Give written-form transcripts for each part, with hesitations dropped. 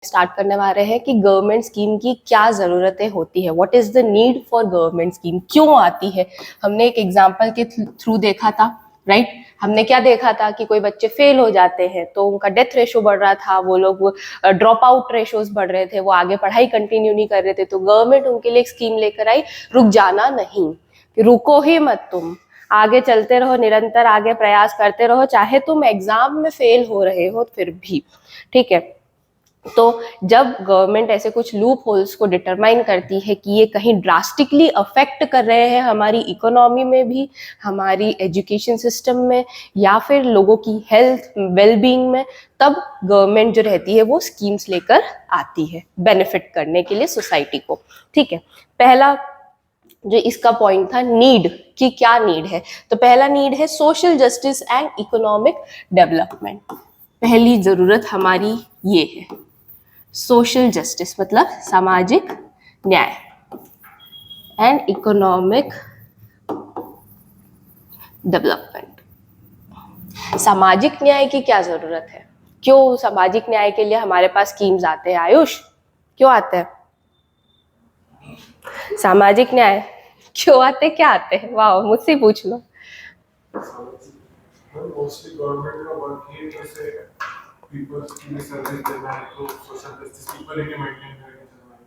Start करने वाले हैं कि गवर्नमेंट स्कीम की क्या ज़रूरतें होती है, what is the need for government scheme, क्यों आती है। हमने एक एग्जांपल के थ्रू देखा था, राइट। हमने क्या देखा था कि कोई बच्चे फेल हो जाते हैं तो उनका डेथ रेशो बढ़ रहा था, वो लोग ड्रॉप आउट रेशोज बढ़ रहे थे, वो आगे पढ़ाई कंटिन्यू नहीं कर रहे थे, तो गवर्नमेंट उनके लिए एक स्कीम लेकर आई, रुक जाना नहीं, कि रुको ही मत, तुम आगे चलते रहो, निरंतर आगे प्रयास करते रहो, चाहे तुम एग्जाम में फेल हो रहे हो फिर भी, ठीक है। तो जब गवर्नमेंट ऐसे कुछ लूप होल्स को डिटरमाइन करती है कि ये कहीं ड्रास्टिकली अफेक्ट कर रहे हैं हमारी इकोनॉमी में भी, हमारी एजुकेशन सिस्टम में, या फिर लोगों की हेल्थ वेलबींग में, तब गवर्नमेंट जो रहती है वो स्कीम्स लेकर आती है बेनिफिट करने के लिए सोसाइटी को, ठीक है। पहला जो इसका पॉइंट था, नीड की क्या नीड है, तो पहला नीड है social justice and economic development. पहली जरूरत हमारी ये है, सोशल जस्टिस मतलब सामाजिक न्याय एंड इकोनॉमिक डेवलपमेंट। सामाजिक न्याय की क्या जरूरत है, क्यों सामाजिक न्याय के लिए हमारे पास स्कीम्स आते हैं, आयुष क्यों आते हैं सामाजिक न्याय, क्यों आते, क्या आते हैं, वाह मुझसे पूछ लो। मोस्टली गवर्नमेंट का वर्क ही है जैसे पीपल्स की सर्विस देना है, तो सोशल जस्टिस इक्वलिटी मेंटेन करके चलना है,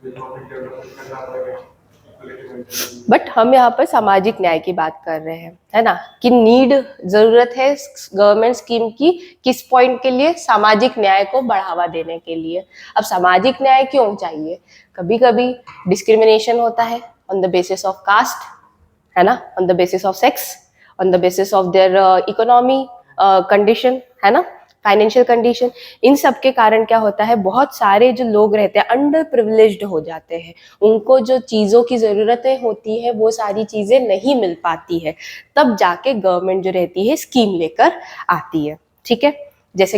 इकोनॉमिक डेवलपमेंट करना पड़ेगा, इक्वलिटी मेंटेन। बट हम यहाँ पर सामाजिक न्याय की बात कर रहे हैं, है ना, कि नीड जरूरत है गवर्नमेंट स्कीम की किस पॉइंट के लिए, सामाजिक न्याय को बढ़ावा देने के लिए। अब सामाजिक न्याय क्यों चाहिए, कभी कभी डिस्क्रिमिनेशन होता है on the basis of caste, है ना, on the basis of sex, on the basis of their economy condition, है ना, फाइनेंशियल कंडीशन। इन सब के कारण क्या होता है, बहुत सारे जो लोग रहते हैं अंडर प्रिविलेज्ड हो जाते हैं, उनको जो चीज़ों की ज़रूरतें होती है वो सारी चीज़ें नहीं मिल पाती है, तब जाके गवर्नमेंट जो रहती है स्कीम लेकर आती है, ठीक है। जैसे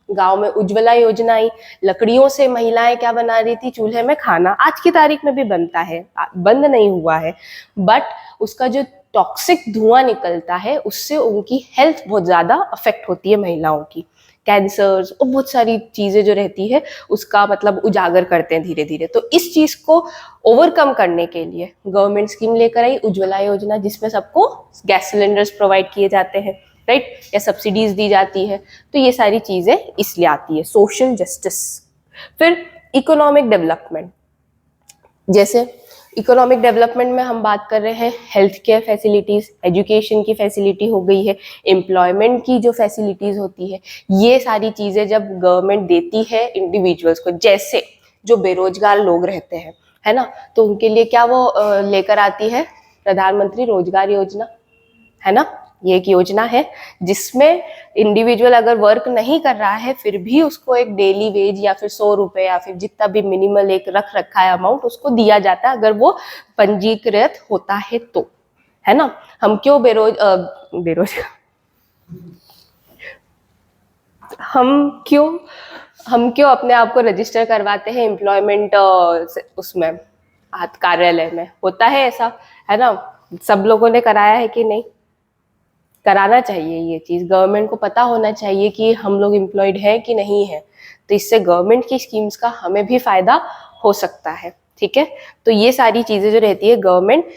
गांव में उज्ज्वला योजना आई, लकड़ियों से महिलाएं क्या बना रही थी, चूल्हे में खाना, आज की तारीख में भी बनता है, बंद नहीं हुआ है, बट उसका जो टॉक्सिक धुआं निकलता है उससे उनकी हेल्थ बहुत ज़्यादा अफेक्ट होती है महिलाओं की, कैंसर्स और बहुत सारी चीज़ें जो रहती है उसका मतलब उजागर करते हैं धीरे धीरे। तो इस चीज़ को ओवरकम करने के लिए गवर्नमेंट स्कीम लेकर आई उज्ज्वला योजना, जिसमें सबको गैस सिलेंडर्स प्रोवाइड किए जाते हैं, राइट, या सब्सिडीज दी जाती है। तो ये सारी चीज़ें इसलिए आती है, सोशल जस्टिस। फिर इकोनॉमिक डेवलपमेंट, जैसे इकोनॉमिक डेवलपमेंट में हम बात कर रहे हैं हेल्थ केयर फैसिलिटीज़, एजुकेशन की फैसिलिटी हो गई है, एम्प्लॉयमेंट की जो फैसिलिटीज़ होती है, ये सारी चीज़ें जब गवर्नमेंट देती है इंडिविजुअल्स को, जैसे जो बेरोजगार लोग रहते हैं, है ना, तो उनके लिए क्या वो लेकर आती है प्रधानमंत्री रोजगार योजना, है ना। ये एक योजना है जिसमें इंडिविजुअल अगर वर्क नहीं कर रहा है फिर भी उसको एक डेली वेज या फिर 100 रुपए या फिर जितना भी मिनिमल एक रख रखा है अमाउंट उसको दिया जाता है अगर वो पंजीकृत होता है तो, है ना। हम क्यों बेरोजगार हम क्यों अपने आप को रजिस्टर करवाते हैं एम्प्लॉयमेंट उसमें कार्यालय में, होता है ऐसा, है ना, सब लोगों ने कराया है कि नहीं, कराना चाहिए। ये चीज़ गवर्नमेंट को पता होना चाहिए कि हम लोग एम्प्लॉयड है कि नहीं है, तो इससे गवर्नमेंट की स्कीम्स का हमें भी फायदा हो सकता है, ठीक है। तो ये सारी चीज़ें जो रहती है गवर्नमेंट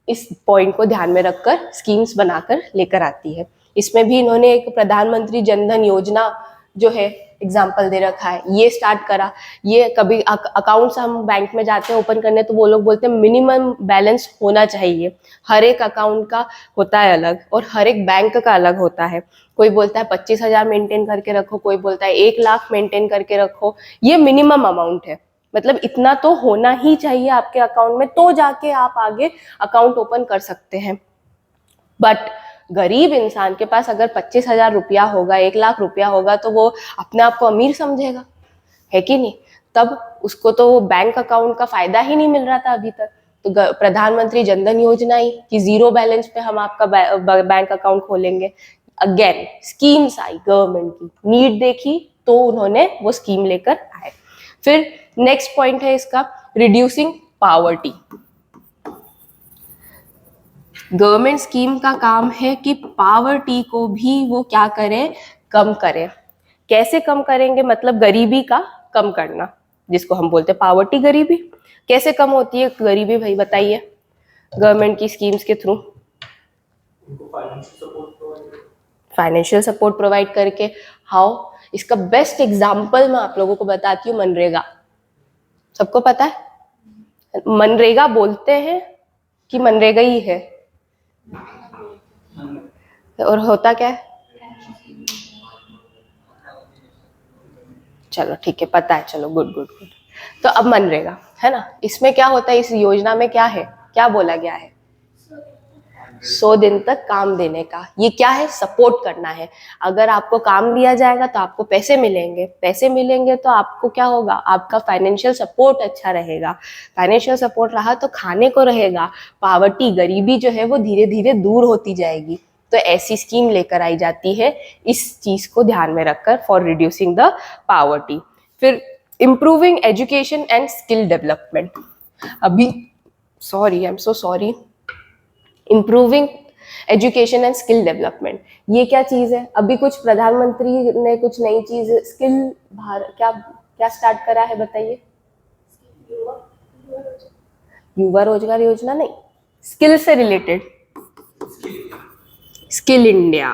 इस पॉइंट को ध्यान में रखकर स्कीम्स बनाकर लेकर आती है। इसमें भी इन्होंने एक प्रधानमंत्री जनधन योजना जो है एग्जाम्पल दे रखा है, ये स्टार्ट करा। ये कभी अकाउंट्स हम बैंक में जाते हैं ओपन करने तो वो लोग बोलते हैं मिनिमम बैलेंस होना चाहिए, हर एक अकाउंट का होता है अलग और हर एक बैंक का अलग होता है। कोई बोलता है 25,000 मेंटेन करके रखो, कोई बोलता है 1 लाख मेंटेन करके रखो, ये मिनिमम अमाउंट है, मतलब इतना तो होना ही चाहिए आपके अकाउंट में, तो जाके आप आगे अकाउंट ओपन कर सकते हैं। बट गरीब इंसान के पास अगर 25,000 रुपया होगा, 1 लाख रुपया होगा, तो वो अपने आप को अमीर समझेगा, है कि नहीं। तब उसको तो वो बैंक अकाउंट का फायदा ही नहीं मिल रहा था अभी तक। तो प्रधानमंत्री जनधन योजना आई कि 0 बैलेंस पे हम आपका बैंक अकाउंट खोलेंगे। अगेन स्कीम्स आई, गवर्नमेंट की नीड देखी तो उन्होंने वो स्कीम लेकर आए। फिर नेक्स्ट पॉइंट है इसका, रिड्यूसिंग पावर्टी। गवर्नमेंट स्कीम का काम है कि पावर्टी को भी वो क्या करे, कम करे। कैसे कम करेंगे, मतलब गरीबी का कम करना, जिसको हम बोलते हैं पावर्टी, गरीबी। कैसे कम होती है गरीबी भाई बताइए, गवर्नमेंट की स्कीम्स के थ्रू? फाइनेंशियल सपोर्ट प्रोवाइड करके। हाउ? इसका बेस्ट एग्जांपल मैं आप लोगों को बताती हूँ, मनरेगा। सबको पता है मनरेगा बोलते हैं कि मनरेगा ही है, और होता क्या है? चलो ठीक है, पता है, चलो गुड गुड गुड। तो अब मनरेगा है ना, इसमें क्या होता है, इस योजना में क्या है, क्या बोला गया है? 100 दिन तक काम देने का। ये क्या है? सपोर्ट करना है। अगर आपको काम दिया जाएगा तो आपको पैसे मिलेंगे, पैसे मिलेंगे तो आपको क्या होगा, आपका फाइनेंशियल सपोर्ट अच्छा रहेगा। फाइनेंशियल सपोर्ट रहा तो खाने को रहेगा, पावर्टी, गरीबी जो है वो धीरे धीरे दूर होती जाएगी। तो ऐसी स्कीम लेकर आई जाती है इस चीज को ध्यान में रखकर, फॉर रिड्यूसिंग द पावर्टी। फिर improving education and skill development. अभी sorry, I am so sorry, improving education and skill development, ये क्या चीज है? अभी कुछ प्रधानमंत्री ने कुछ नई चीज स्किल क्या क्या स्टार्ट करा है बताइए? युवा रोजगार योजना नहीं, स्किल से रिलेटेड, स्किल इंडिया।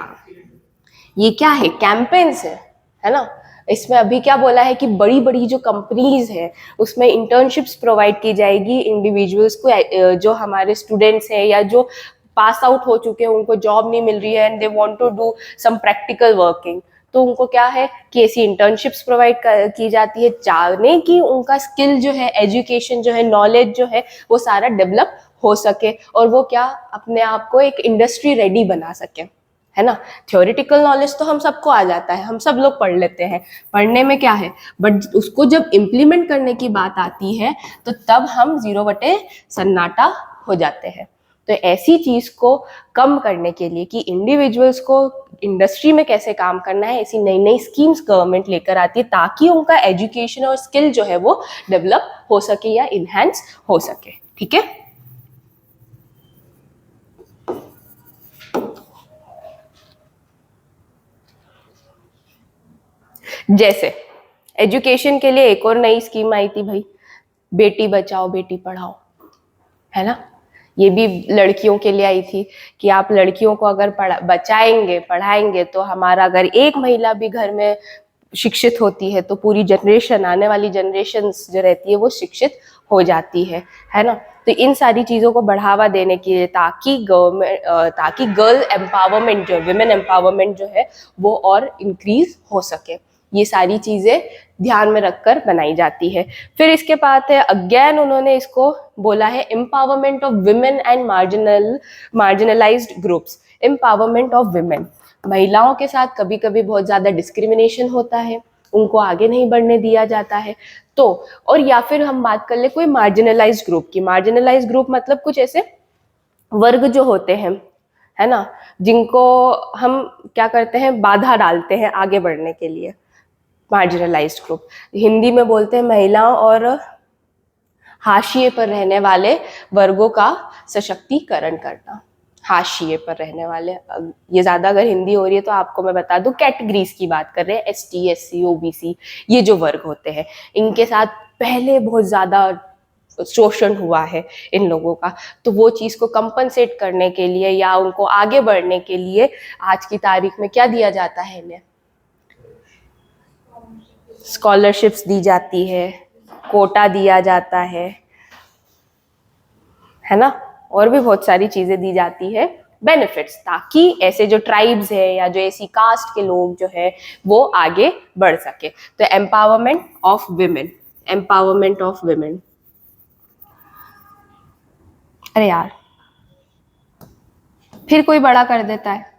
ये क्या है? कैंपेन्स है ना। इसमें अभी क्या बोला है कि बड़ी बड़ी जो कंपनीज है उसमें इंटर्नशिप्स प्रोवाइड की जाएगी इंडिविजुअल्स को, जो हमारे स्टूडेंट्स हैं या जो पास आउट हो चुके हैं, उनको जॉब नहीं मिल रही है and they want to do some practical working, तो उनको क्या है कि ऐसी इंटर्नशिप्स प्रोवाइड की जाती है, जाने कि उनका स्किल जो है, एजुकेशन जो है, नॉलेज जो है वो सारा डेवलप हो सके, और वो क्या अपने आप को एक इंडस्ट्री रेडी बना सके, है ना। थ्योरेटिकल नॉलेज तो हम सबको आ जाता है, हम सब लोग पढ़ लेते हैं, पढ़ने में क्या है, बट उसको जब इम्प्लीमेंट करने की बात आती है तो तब हम 0 बटे सन्नाटा हो जाते हैं। तो ऐसी चीज को कम करने के लिए कि इंडिविजुअल्स को इंडस्ट्री में कैसे काम करना है, ऐसी नई नई स्कीम्स गवर्नमेंट लेकर आती है ताकि उनका एजुकेशन और स्किल जो है वो डेवलप हो सके या इनहेंस हो सके। ठीक है, जैसे एजुकेशन के लिए एक और नई स्कीम आई थी भाई, बेटी बचाओ बेटी पढ़ाओ, है ना। ये भी लड़कियों के लिए आई थी कि आप लड़कियों को अगर बचाएंगे, पढ़ाएंगे, तो हमारा अगर एक महिला भी घर में शिक्षित होती है तो पूरी जनरेशन, आने वाली जनरेशन जो रहती है वो शिक्षित हो जाती है ना। तो इन सारी चीज़ों को बढ़ावा देने के लिए ताकि गर्ल एम्पावरमेंट जो, विमेन एम्पावरमेंट जो है वो और इंक्रीज हो सके, ये सारी चीज़ें ध्यान में रखकर बनाई जाती है। फिर इसके बाद है अगेन उन्होंने इसको बोला है empowerment of women and marginalised groups. Empowerment of women, महिलाओं के साथ कभी कभी बहुत ज़्यादा डिस्क्रिमिनेशन होता है, उनको आगे नहीं बढ़ने दिया जाता है। तो और या फिर हम बात कर ले कोई मार्जिनलाइज्ड ग्रुप की, मार्जिनलाइज्ड ग्रुप मतलब कुछ ऐसे वर्ग जो होते हैं, है ना, जिनको हम क्या करते हैं, बाधा डालते हैं आगे बढ़ने के लिए। मार्जिनलाइज्ड ग्रुप हिंदी में बोलते हैं महिलाओं और हाशिए पर रहने वाले वर्गों का सशक्तिकरण करना। हाशिए पर रहने वाले, ये ज्यादा अगर हिंदी हो रही है तो आपको मैं बता दूं, कैटेगरीज की बात कर रहे हैं, ST SC OBC, ये जो वर्ग होते हैं इनके साथ पहले बहुत ज्यादा शोषण हुआ है इन लोगों का। तो वो चीज को कंपनसेट करने के लिए या उनको आगे बढ़ने के लिए आज की तारीख में क्या दिया जाता है, इन्हें स्कॉलरशिप्स दी जाती है, कोटा दिया जाता है ना, और भी बहुत सारी चीजें दी जाती है, बेनिफिट्स, ताकि ऐसे जो ट्राइब्स है या जो ऐसी कास्ट के लोग जो है वो आगे बढ़ सके। तो empowerment of women, empowerment of women. अरे यार फिर कोई बड़ा कर देता है,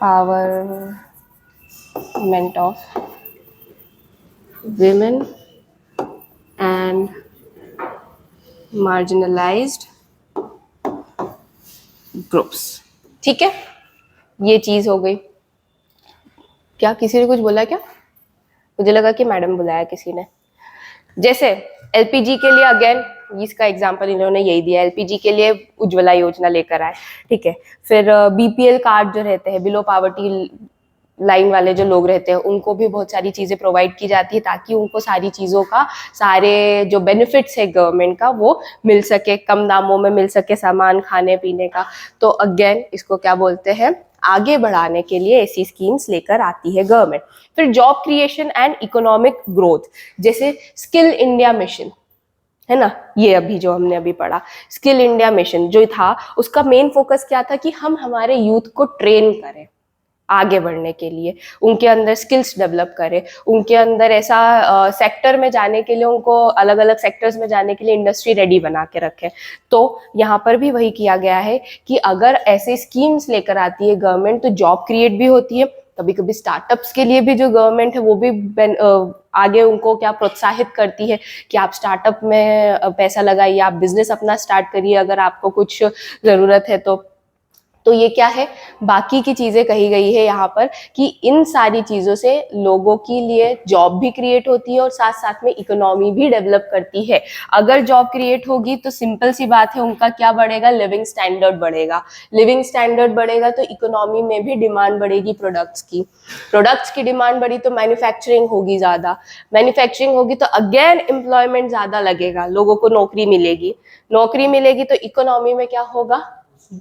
empowerment of women and marginalized groups। ठीक है, ये चीज हो गई। क्या किसी ने कुछ बोला क्या? मुझे लगा कि मैडम बुलाया किसी ने। जैसे एलपीजी के लिए अगेन इसका एग्जांपल इन्होंने यही दिया, एलपीजी के लिए उज्ज्वला योजना लेकर आए, ठीक है। फिर बीपीएल कार्ड जो रहते हैं, बिलो पॉवर्टी लाइन वाले जो लोग रहते हैं, उनको भी बहुत सारी चीजें प्रोवाइड की जाती है ताकि उनको सारी चीजों का, सारे जो बेनिफिट्स है गवर्नमेंट का वो मिल सके, कम दामों में मिल सके सामान खाने पीने का। तो अगेन इसको क्या बोलते हैं, आगे बढ़ाने के लिए ऐसी स्कीम्स लेकर आती है गवर्नमेंट। फिर job creation and economic growth, जैसे स्किल इंडिया मिशन है ना, ये अभी जो हमने अभी पढ़ा, स्किल इंडिया मिशन जो था उसका मेन फोकस क्या था कि हम हमारे यूथ को ट्रेन करें आगे बढ़ने के लिए, उनके अंदर स्किल्स डेवलप करें, उनके अंदर ऐसा सेक्टर में जाने के लिए, उनको अलग अलग सेक्टर्स में जाने के लिए इंडस्ट्री रेडी बना के रखें। तो यहाँ पर भी वही किया गया है कि अगर ऐसे स्कीम्स लेकर आती है गवर्नमेंट तो जॉब क्रिएट भी होती है। कभी कभी स्टार्टअप्स के लिए भी जो गवर्नमेंट है वो भी आगे उनको क्या प्रोत्साहित करती है कि आप स्टार्टअप में पैसा लगाइए, आप बिजनेस अपना स्टार्ट करिए अगर आपको कुछ ज़रूरत है तो ये क्या है, बाकी की चीजें कही गई है यहाँ पर कि इन सारी चीजों से लोगों के लिए जॉब भी क्रिएट होती है और साथ साथ में इकोनॉमी भी डेवलप करती है। अगर जॉब क्रिएट होगी तो सिंपल सी बात है, उनका क्या बढ़ेगा, लिविंग स्टैंडर्ड बढ़ेगा। लिविंग स्टैंडर्ड बढ़ेगा तो इकोनॉमी में भी डिमांड बढ़ेगी प्रोडक्ट्स की डिमांड बढ़ी तो मैन्युफैक्चरिंग होगी ज़्यादा, मैन्युफैक्चरिंग होगी तो अगेन एम्प्लॉयमेंट ज़्यादा लगेगा, लोगों को नौकरी मिलेगी तो इकोनॉमी में क्या होगा,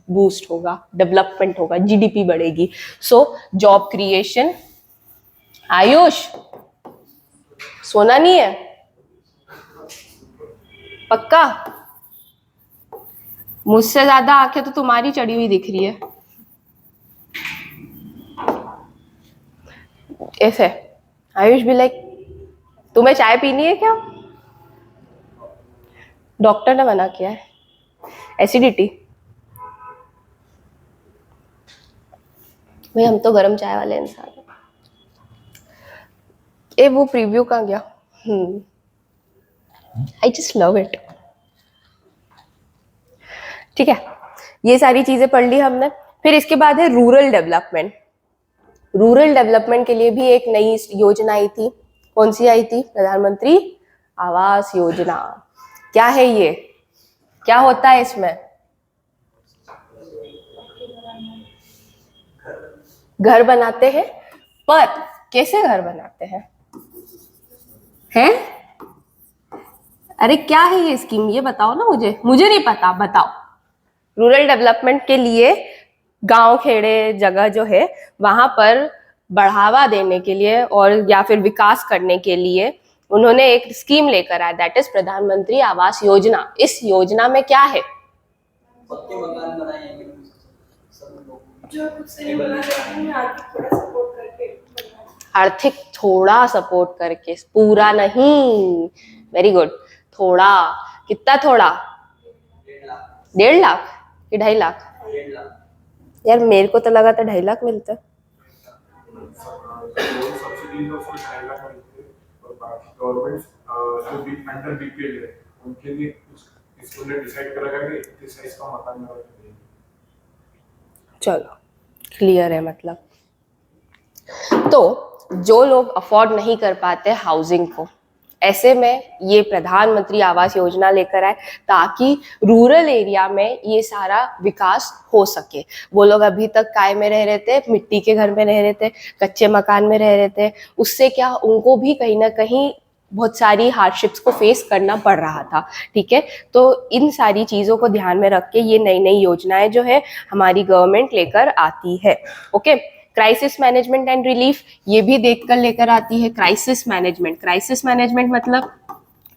बूस्ट होगा, डेवलपमेंट होगा, जीडीपी बढ़ेगी। सो जॉब क्रिएशन, आयुष सोना नहीं है पक्का, मुझसे ज्यादा आंखें तो तुम्हारी चढ़ी हुई दिख रही है ऐसे। आयुष भी लाइक, तुम्हें चाय पीनी है क्या, डॉक्टर ने मना किया है, एसिडिटी। भाई हम तो गरम चाय वाले इंसान हैं। ए वो प्रीव्यू कहाँ गया, आई जस्ट लव इट। ठीक है, ये सारी चीजें पढ़ ली हमने। फिर इसके बाद है रूरल डेवलपमेंट। रूरल डेवलपमेंट के लिए भी एक नई योजना आई थी, कौन सी आई थी, प्रधानमंत्री आवास योजना। क्या है ये, क्या होता है इसमें, घर बनाते हैं, पर कैसे घर बनाते हैं, हैं? अरे क्या है ये स्कीम, ये बताओ ना, मुझे नहीं पता, बताओ। रूरल डेवलपमेंट के लिए गांव खेड़े जगह जो है वहां पर बढ़ावा देने के लिए और या फिर विकास करने के लिए उन्होंने एक स्कीम लेकर आया, दैट इज प्रधानमंत्री आवास योजना। इस योजना में क्या है, पक्के मकान बनाएंगे जो खुद से नहीं बना सकते हैं, आर्थिक थोड़ा सपोर्ट करके, पूरा नहीं, वेरी गुड, थोड़ा, कितना थोड़ा, 1.5 लाख कि 2.5 लाख, 1.5 लाख। यार मेरे को तो लगा था 2.5 लाख मिलता है। सब्सिडीज और 2.5 लाख मिलते हैं और बाकी गवर्नमेंट जो भी अंडर बीपीएल है उनके लिए कुछ इसको डिसाइड करा करके इस साइज का मकान बना के देंगे। चलो क्लियर है, मतलब तो जो लोग अफोर्ड नहीं कर पाते हाउसिंग को, ऐसे में ये प्रधानमंत्री आवास योजना लेकर आए ताकि रूरल एरिया में ये सारा विकास हो सके। वो लोग अभी तक काय में रह रहे थे, मिट्टी के घर में रह रहे थे, कच्चे मकान में रह रहे थे, उससे क्या उनको भी कहीं ना कहीं बहुत सारी हार्डशिप्स को फेस करना पड़ रहा था। ठीक है, तो इन सारी चीज़ों को ध्यान में रख के ये नई नई योजनाएं जो है हमारी गवर्नमेंट लेकर आती है। Okay, crisis management and relief ये भी देखकर लेकर आती है। क्राइसिस मैनेजमेंट मतलब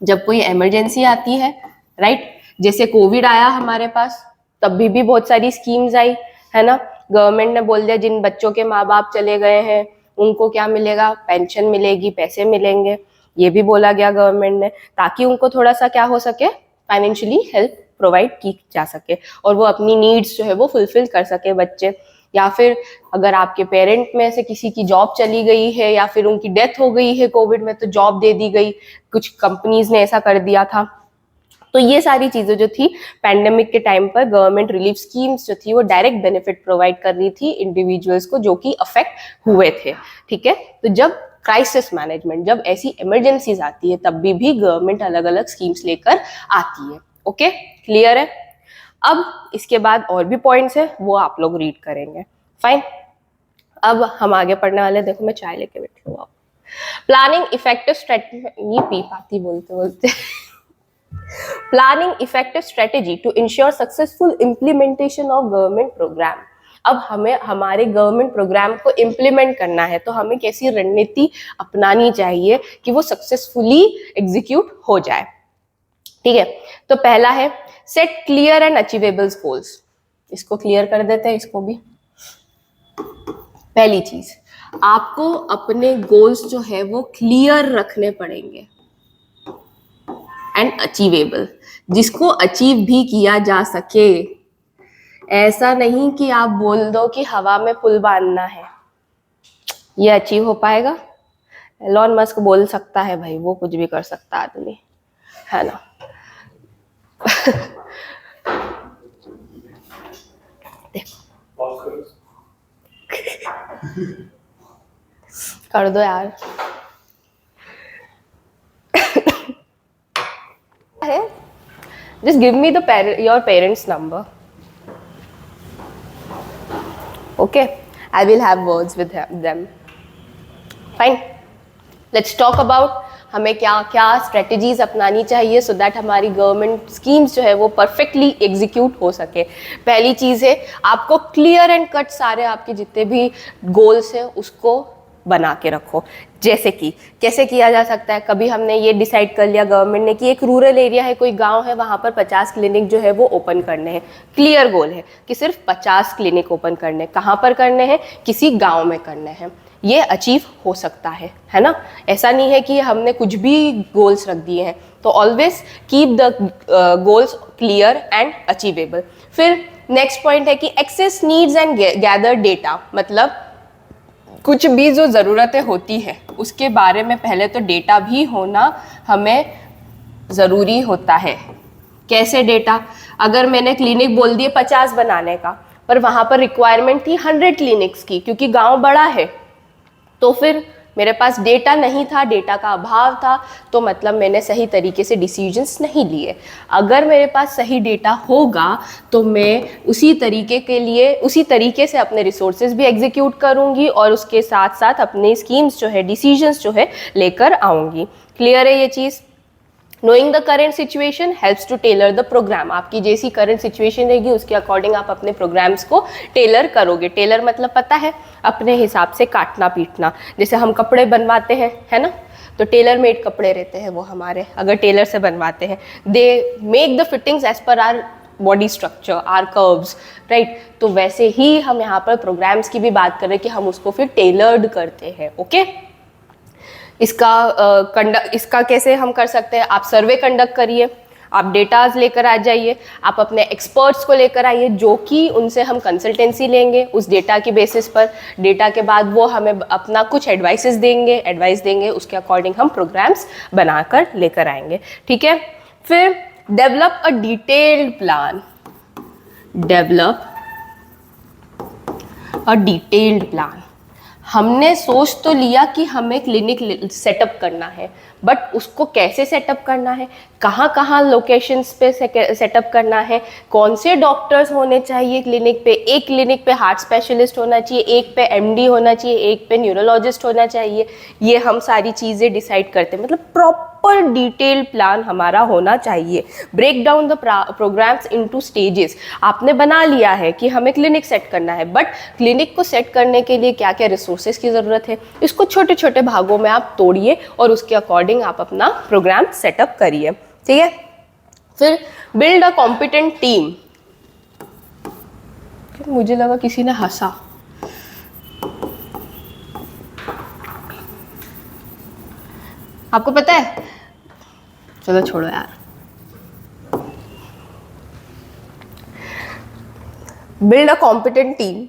जब कोई इमरजेंसी आती है, राइट, जैसे कोविड आया हमारे पास, तब भी बहुत सारी स्कीम्स आई है ना। गवर्नमेंट ने बोल दिया जिन बच्चों के माँ बाप चले गए हैं उनको क्या मिलेगा, पेंशन मिलेगी, पैसे मिलेंगे, ये भी बोला गया गवर्नमेंट ने, ताकि उनको थोड़ा सा क्या हो सके, फाइनेंशियली हेल्प प्रोवाइड की जा सके और वो अपनी नीड्स जो है वो फुलफिल कर सके बच्चे। या फिर अगर आपके पेरेंट में से किसी की जॉब चली गई है या फिर उनकी डेथ हो गई है कोविड में, तो जॉब दे दी गई, कुछ कंपनीज ने ऐसा कर दिया था। तो ये सारी चीजें जो थी पैंडेमिक के टाइम पर गवर्नमेंट रिलीफ स्कीम्स जो थी वो डायरेक्ट बेनिफिट प्रोवाइड कर रही थी इंडिविजुअल्स को जो कि अफेक्ट हुए थे। ठीक है, तो जब क्राइसिस मैनेजमेंट, जब ऐसी इमरजेंसीज आती है तब भी गवर्नमेंट अलग अलग स्कीम्स लेकर आती है। ओके, क्लियर है? अब इसके बाद और भी पॉइंट्स है, वो आप लोग रीड करेंगे। फाइन, अब हम आगे पढ़ने वाले। देखो मैं चाय लेके बैठी हूँ। प्लानिंग इफेक्टिव स्ट्रेटजी, नहीं पी पाती बोलते बोलते। Planning effective strategy to ensure successful implementation of government programme. अब हमें हमारे गवर्नमेंट प्रोग्राम को इम्प्लीमेंट करना है, तो हमें कैसी रणनीति अपनानी चाहिए कि वो सक्सेसफुली एग्जीक्यूट हो जाए। ठीक है, तो पहला है set clear and achievable goals. इसको क्लियर कर देते हैं, इसको भी। पहली चीज, आपको अपने गोल्स जो है वो क्लियर रखने पड़ेंगे एंड अचीवेबल, जिसको अचीव भी किया जा सके। ऐसा नहीं कि आप बोल दो कि हवा में पुल बांधना है, ये अचीव हो पाएगा? एलॉन मस्क बोल सकता है भाई, वो कुछ भी कर सकता आदमी, है ना। कर दो यार। Just give me your parents' number. Okay, I will have words with them. Fine. Let's talk about हमें क्या क्या स्ट्रेटजीज अपनानी चाहिए सो दैट हमारी गवर्नमेंट स्कीम्स जो है वो परफेक्टली एग्जीक्यूट हो सके। पहली चीज़ है, आपको क्लियर एंड कट सारे आपके जितने भी गोल्स हैं उसको बना के रखो। जैसे कि कैसे किया जा सकता है, कभी हमने ये डिसाइड कर लिया गवर्नमेंट ने कि एक रूरल एरिया है, कोई गांव है, वहाँ पर 50 क्लिनिक जो है वो ओपन करने हैं। क्लियर गोल है कि सिर्फ 50 क्लिनिक ओपन करने। कहाँ पर करने हैं? किसी गांव में करने हैं। ये अचीव हो सकता है ना। ऐसा नहीं है कि हमने कुछ भी गोल्स रख दिए हैं। तो always keep the goals clear and achievable. फिर नेक्स्ट पॉइंट है कि assess needs and gather data. मतलब कुछ भी जो ज़रूरतें होती है उसके बारे में पहले तो डेटा भी होना हमें ज़रूरी होता है। कैसे डेटा? अगर मैंने क्लिनिक बोल दिए 50 बनाने का, पर वहाँ पर रिक्वायरमेंट थी 100 क्लिनिक्स की, क्योंकि गांव बड़ा है, तो फिर मेरे पास डेटा नहीं था, डेटा का अभाव था, तो मतलब मैंने सही तरीके से डिसीजंस नहीं लिए। अगर मेरे पास सही डेटा होगा तो मैं उसी तरीके से अपने रिसोर्सेज भी एग्जीक्यूट करूंगी और उसके साथ साथ अपने स्कीम्स जो है, डिसीजंस जो है लेकर आऊंगी। क्लियर है ये चीज़? Knowing the current situation helps to tailor the program. आपकी जैसी करंट सिचुएशन रहेगी उसके अकॉर्डिंग आप अपने प्रोग्राम्स को टेलर करोगे। टेलर मतलब पता है, अपने हिसाब से काटना पीटना। जैसे हम कपड़े बनवाते हैं, है ना, तो टेलर मेड कपड़े रहते हैं वो हमारे, अगर टेलर से बनवाते हैं, they make the fittings as per our body structure, our curves, right. तो वैसे ही हम यहाँ पर प्रोग्राम्स की भी बात करें कि हम उसको फिर टेलर्ड करते हैं। ओके, इसका कैसे हम कर सकते हैं? आप सर्वे कंडक्ट करिए, आप डेटाज लेकर आ जाइए, आप अपने एक्सपर्ट्स को लेकर आइए, जो कि उनसे हम कंसल्टेंसी लेंगे उस डेटा की बेसिस पर। डेटा के बाद वो हमें अपना कुछ एडवाइस देंगे, उसके अकॉर्डिंग हम प्रोग्राम्स बनाकर लेकर आएंगे। ठीक है, फिर डेवलप अ डिटेल्ड प्लान। हमने सोच तो लिया कि हमें क्लिनिक सेटअप करना है, बट उसको कैसे सेटअप करना है, कहाँ लोकेशंस पे सेटअप करना है, कौन से डॉक्टर्स होने चाहिए क्लिनिक पे। एक क्लिनिक पे हार्ट स्पेशलिस्ट होना चाहिए, एक पे एमडी होना चाहिए, एक पे न्यूरोलॉजिस्ट होना चाहिए। ये हम सारी चीज़ें डिसाइड करते हैं। मतलब प्रॉपर डिटेल प्लान हमारा होना चाहिए। Break down the programmes into stages. आपने बना लिया है कि हमें क्लिनिक सेट करना है, बट क्लिनिक को सेट करने के लिए क्या क्या रिसोर्सेज की ज़रूरत है, इसको छोटे छोटे भागों में आप तोड़िए और उसके अकॉर्डिंग आप अपना प्रोग्राम सेटअप करिए। ठीक है, फिर बिल्ड अ कॉम्पिटेंट टीम। मुझे लगा किसी ने हंसा। आपको पता है, चलो छोड़ो यार। Build a competent team.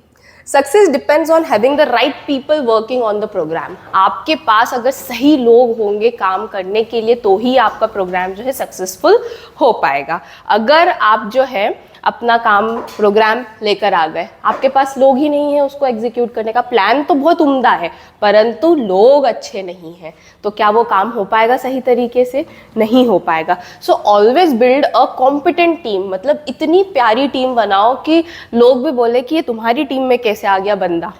Success depends on having the right people working on the programme. आपके पास अगर सही लोग होंगे काम करने के लिए तो ही आपका प्रोग्राम जो है सक्सेसफुल हो पाएगा। अगर आप जो है अपना काम प्रोग्राम लेकर आ गए, आपके पास लोग ही नहीं है उसको एग्जीक्यूट करने का। प्लान तो बहुत उम्दा है परंतु लोग अच्छे नहीं हैं, तो क्या वो काम हो पाएगा सही तरीके से? नहीं हो पाएगा। So always build a competent team, मतलब इतनी प्यारी टीम बनाओ कि लोग भी बोले कि ये तुम्हारी टीम में कैसे आ गया बंदा,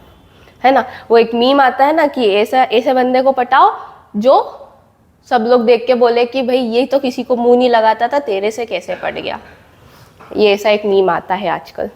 है ना। वो एक मीम आता है ना कि ऐसे बंदे को पटाओ जो सब लोग देख के बोले कि भाई ये तो किसी को मुंह नहीं लगाता था, तेरे से कैसे पड़ गया। ये ऐसा एक मीम आता है आजकल।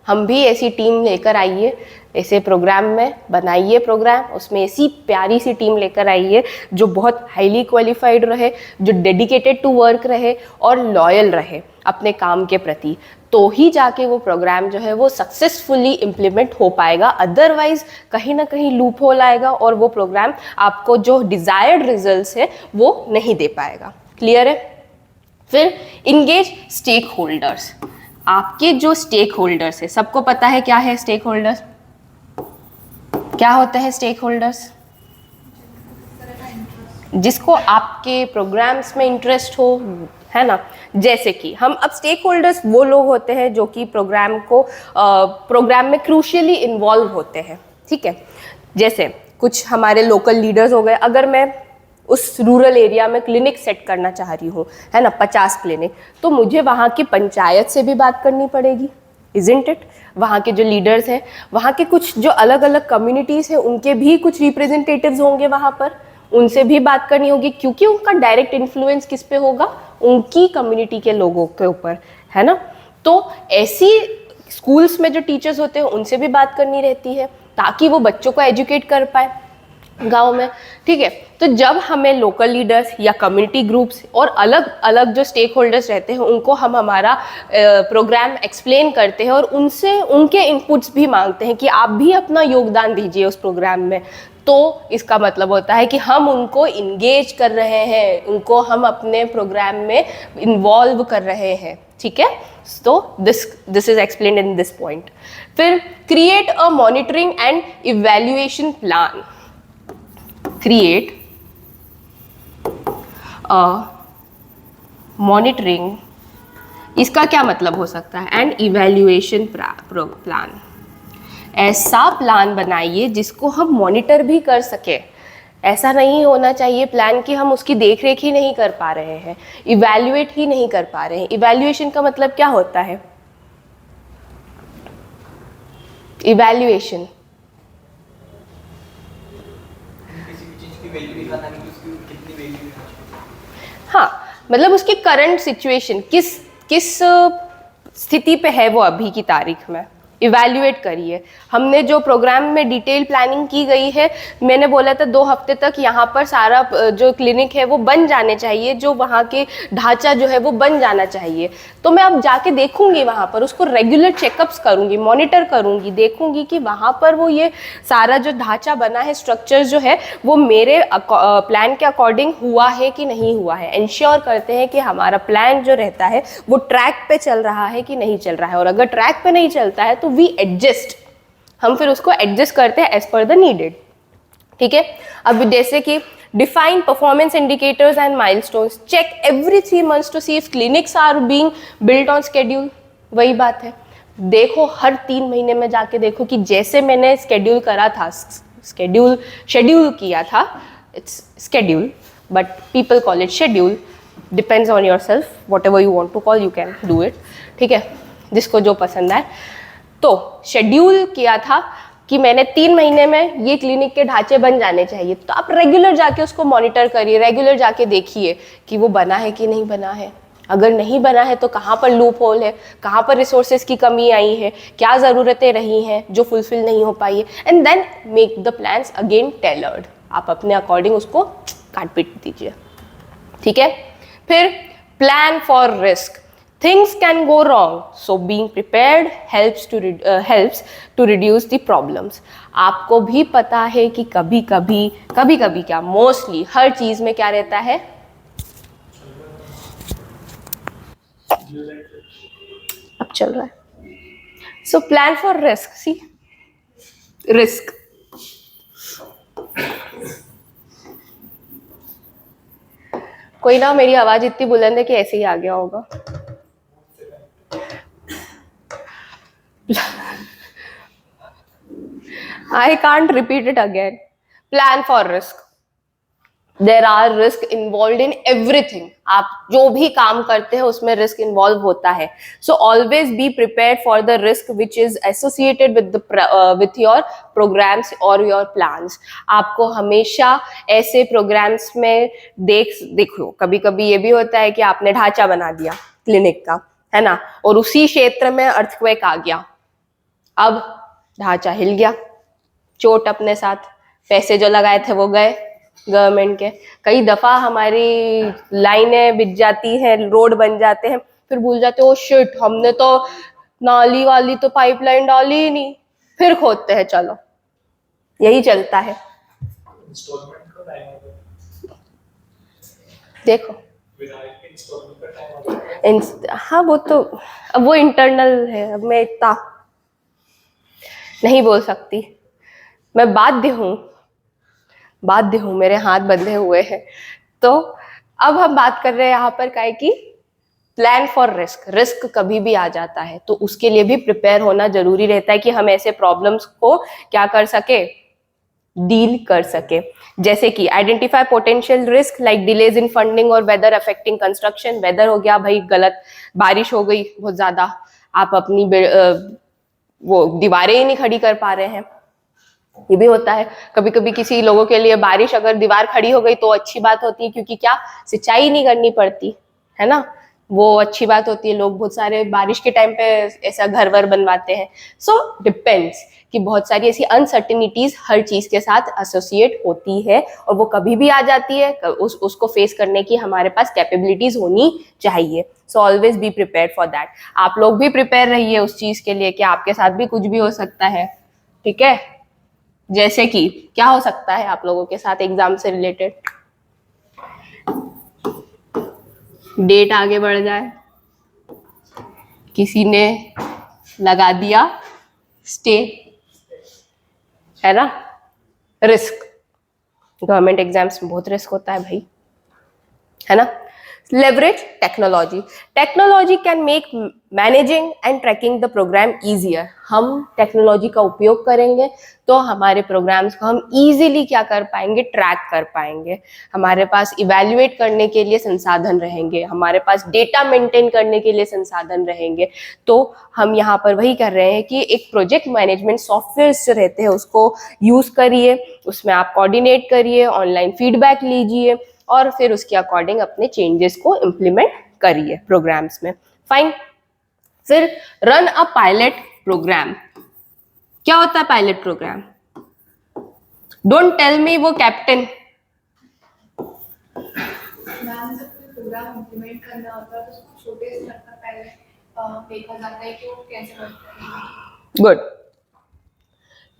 हम भी ऐसी टीम लेकर आइए, ऐसे प्रोग्राम में बनाइए प्रोग्राम, उसमें ऐसी प्यारी सी टीम लेकर आइए जो बहुत हाईली क्वालिफाइड रहे, जो डेडिकेटेड टू वर्क रहे और लॉयल रहे अपने काम के प्रति, तो ही जाके वो प्रोग्राम जो है वो सक्सेसफुली इम्प्लीमेंट हो पाएगा। अदरवाइज कहीं ना कहीं लूप होल आएगा और वो प्रोग्राम आपको जो डिजायर्ड रिजल्ट्स है वो नहीं दे पाएगा। क्लियर है? फिर इंगेज स्टेक होल्डर्स। आपके जो स्टेक होल्डर्स है, सबको पता है क्या है स्टेक होल्डर्स? क्या होते हैं स्टेक होल्डर्स? जिसको आपके प्रोग्राम्स में इंटरेस्ट हो, है ना। जैसे कि हम अब स्टेक होल्डर्स वो लोग होते हैं जो कि प्रोग्राम में क्रूशियली इन्वॉल्व होते हैं, ठीक है। जैसे कुछ हमारे लोकल लीडर्स हो गए, अगर मैं उस रूरल एरिया में क्लिनिक सेट करना चाह रही हूँ, है ना, 50 क्लिनिक, तो मुझे वहाँ की पंचायत से भी बात करनी पड़ेगी, इज़न्ट इट। वहाँ के जो लीडर्स हैं, वहाँ के कुछ जो अलग अलग कम्युनिटीज़ हैं, उनके भी कुछ रिप्रेजेंटेटिव्स होंगे वहाँ पर, उनसे भी बात करनी होगी, क्योंकि उनका डायरेक्ट इन्फ्लुएंस किस पे होगा? उनकी कम्युनिटी के लोगों के ऊपर, है ना। तो ऐसी स्कूल्स में जो टीचर्स होते हैं उनसे भी बात करनी रहती है ताकि वो बच्चों को एजुकेट कर पाए गांव में, ठीक है। तो जब हमें लोकल लीडर्स या कम्युनिटी ग्रुप्स और अलग अलग जो स्टेक होल्डर्स रहते हैं उनको हम हमारा प्रोग्राम एक्सप्लेन करते हैं और उनसे उनके इनपुट्स भी मांगते हैं कि आप भी अपना योगदान दीजिए उस प्रोग्राम में, तो इसका मतलब होता है कि हम उनको इंगेज कर रहे हैं, उनको हम अपने प्रोग्राम में इन्वॉल्व कर रहे हैं, ठीक है। तो this is explained in this point. फिर create a monitoring and evaluation plan. Create a monitoring, इसका क्या मतलब हो सकता है? And evaluation plan. ऐसा प्लान बनाइए जिसको हम मॉनिटर भी कर सके। ऐसा नहीं होना चाहिए प्लान कि हम उसकी देख रेख ही नहीं कर पा रहे हैं, इवैल्यूएट ही नहीं कर पा रहे हैं। इवैल्यूएशन का मतलब क्या होता है? इवैल्यूएशन किसी भी चीज की वैल्यू दिखाना कि उसकी कितनी वैल्यू है। हाँ, मतलब उसकी करंट सिचुएशन किस स्थिति पे है वो अभी की तारीख में, इवैल्यूएट करिए। हमने जो प्रोग्राम में डिटेल प्लानिंग की गई है, मैंने बोला था 2 हफ्ते तक यहाँ पर सारा जो क्लिनिक है वो बन जाने चाहिए, जो वहाँ के ढांचा जो है वो बन जाना चाहिए। तो मैं अब जाके देखूंगी वहाँ पर, उसको रेगुलर चेकअप्स करूंगी, मॉनिटर करूंगी, देखूंगी कि वहाँ पर वो ये सारा जो ढांचा बना है, स्ट्रक्चर जो है वो मेरे प्लान के अकॉर्डिंग हुआ है कि नहीं हुआ है। इंश्योर करते हैं कि हमारा प्लान जो रहता है वो ट्रैक पे चल रहा है कि नहीं चल रहा है, और अगर ट्रैक पे नहीं चलता है तो वी एडजस्ट, हम फिर उसको एडजस्ट करते हैं एज पर द नीडेड, ठीक है। अब जैसे कि define performance indicators and milestones, check every 3 months to see if clinics are being built on schedule. वही बात है, देखो हर 3 महीने में जाके देखो कि जैसे मैंने शेड्यूल करा था, शेड्यूल किया था, it's schedule but people call it schedule, depends on yourself, whatever you want to call you can do it, ठीक है, जिसको जो पसंद आए। तो शेड्यूल किया था कि मैंने 3 महीने में ये क्लिनिक के ढांचे बन जाने चाहिए, तो आप रेगुलर जाके उसको मॉनिटर करिए, रेगुलर जाके देखिए कि वो बना है कि नहीं बना है। अगर नहीं बना है तो कहाँ पर लूप होल है, कहाँ पर रिसोर्सेज की कमी आई है, क्या ज़रूरतें रही हैं जो फुलफिल नहीं हो पाई है, and then make the plans again tailored. आप अपने अकॉर्डिंग उसको काट पीट दीजिए, ठीक है। फिर plan for risk. Things can go wrong, so being prepared helps to reduce the problems. आपको भी पता है कि कभी कभी क्या, मोस्टली हर चीज में क्या रहता है, अब चल रहा है। So plan for risk, see, risk. कोई ना, मेरी आवाज इतनी बुलंद है कि ऐसे ही आ गया होगा। I can't repeat it again. Plan for risk. There are risk involved in everything. आप जो भी काम करते हैं उसमें रिस्क इन्वॉल्व होता है. So always be prepared for the risk which is associated with with your programs or your plans. आपको हमेशा ऐसे प्रोग्राम्स में देखो, कभी कभी ये भी होता है कि आपने ढांचा बना दिया क्लिनिक का, है ना, और उसी क्षेत्र में अर्थक्वेक आ गया. अब ढांचा हिल गया, चोट अपने साथ, पैसे जो लगाए थे वो गए गवर्नमेंट के. कई दफा हमारी लाइनें बिछ जाती हैं, रोड बन जाते हैं, फिर भूल जाते हैं ओ शिट, हमने तो नाली वाली तो पाइपलाइन डाली ही नहीं, फिर खोदते हैं. चलो, यही चलता है. इंस्टॉलमेंट का टाइम आ गया. देखो विनायक इंस्टॉलमेंट का टाइम आ गया. हाँ, वो तो अब वो इंटरनल है, अब मैं इतना नहीं बोल सकती. मैं बाध्य हूँ, मेरे हाथ बंधे हुए हैं. तो अब हम बात कर रहे हैं यहाँ पर काय की प्लान फॉर रिस्क कभी भी आ जाता है, तो उसके लिए भी प्रिपेयर होना जरूरी रहता है कि हम ऐसे प्रॉब्लम्स को क्या कर सके, डील कर सके. जैसे कि identify potential risk like delays in funding और वेदर अफेक्टिंग कंस्ट्रक्शन. वेदर हो गया भाई गलत, बारिश हो गई बहुत ज्यादा, आप अपनी वो दीवारें ही नहीं खड़ी कर पा रहे हैं. ये भी होता है. कभी कभी किसी लोगों के लिए बारिश, अगर दीवार खड़ी हो गई तो अच्छी बात होती है, क्योंकि क्या, सिंचाई नहीं करनी पड़ती है ना, वो अच्छी बात होती है. लोग बहुत सारे बारिश के टाइम पे ऐसा घर वर बनवाते हैं. सो डिपेंड्स कि बहुत सारी ऐसी अनसर्टिनिटीज हर चीज के साथ एसोसिएट होती है, और वो कभी भी आ जाती है. उसको फेस करने की हमारे पास कैपेबिलिटीज होनी चाहिए. So always be prepare for that. आप लोग भी प्रिपेयर रहिए उस चीज के लिए कि आपके साथ भी कुछ भी हो सकता है. ठीक है, जैसे कि क्या हो सकता है आप लोगों के साथ एग्जाम से रिलेटेड, डेट आगे बढ़ जाए, किसी ने लगा दिया स्टे, है ना. रिस्क, गवर्नमेंट एग्जाम्स में बहुत रिस्क होता है भाई, है ना. Leverage technology. Technology can make managing and tracking the program easier. हम टेक्नोलॉजी का उपयोग करेंगे तो हमारे प्रोग्राम्स को हम इजीली क्या कर पाएंगे, ट्रैक कर पाएंगे. हमारे पास इवैल्यूएट करने के लिए संसाधन रहेंगे, हमारे पास डेटा मेंटेन करने के लिए संसाधन रहेंगे. तो हम यहाँ पर वही कर रहे हैं कि एक प्रोजेक्ट मैनेजमेंट सॉफ्टवेयर जो रहते हैं उसको यूज करिए, उसमें आप कोऑर्डिनेट करिए, ऑनलाइन फीडबैक लीजिए, और फिर उसके अकॉर्डिंग अपने चेंजेस को इम्प्लीमेंट करिए प्रोग्राम्स में. फाइन. फिर रन अ पायलट प्रोग्राम. क्या होता है pilot programme? Don't tell me वो कैप्टन. मैम, जब कोई प्रोग्राम इम्प्लीमेंट करना होता है तो उसको छोटे स्तर पर पहले देखा जाता है कि वो कैसे वर्क करेगा. गुड.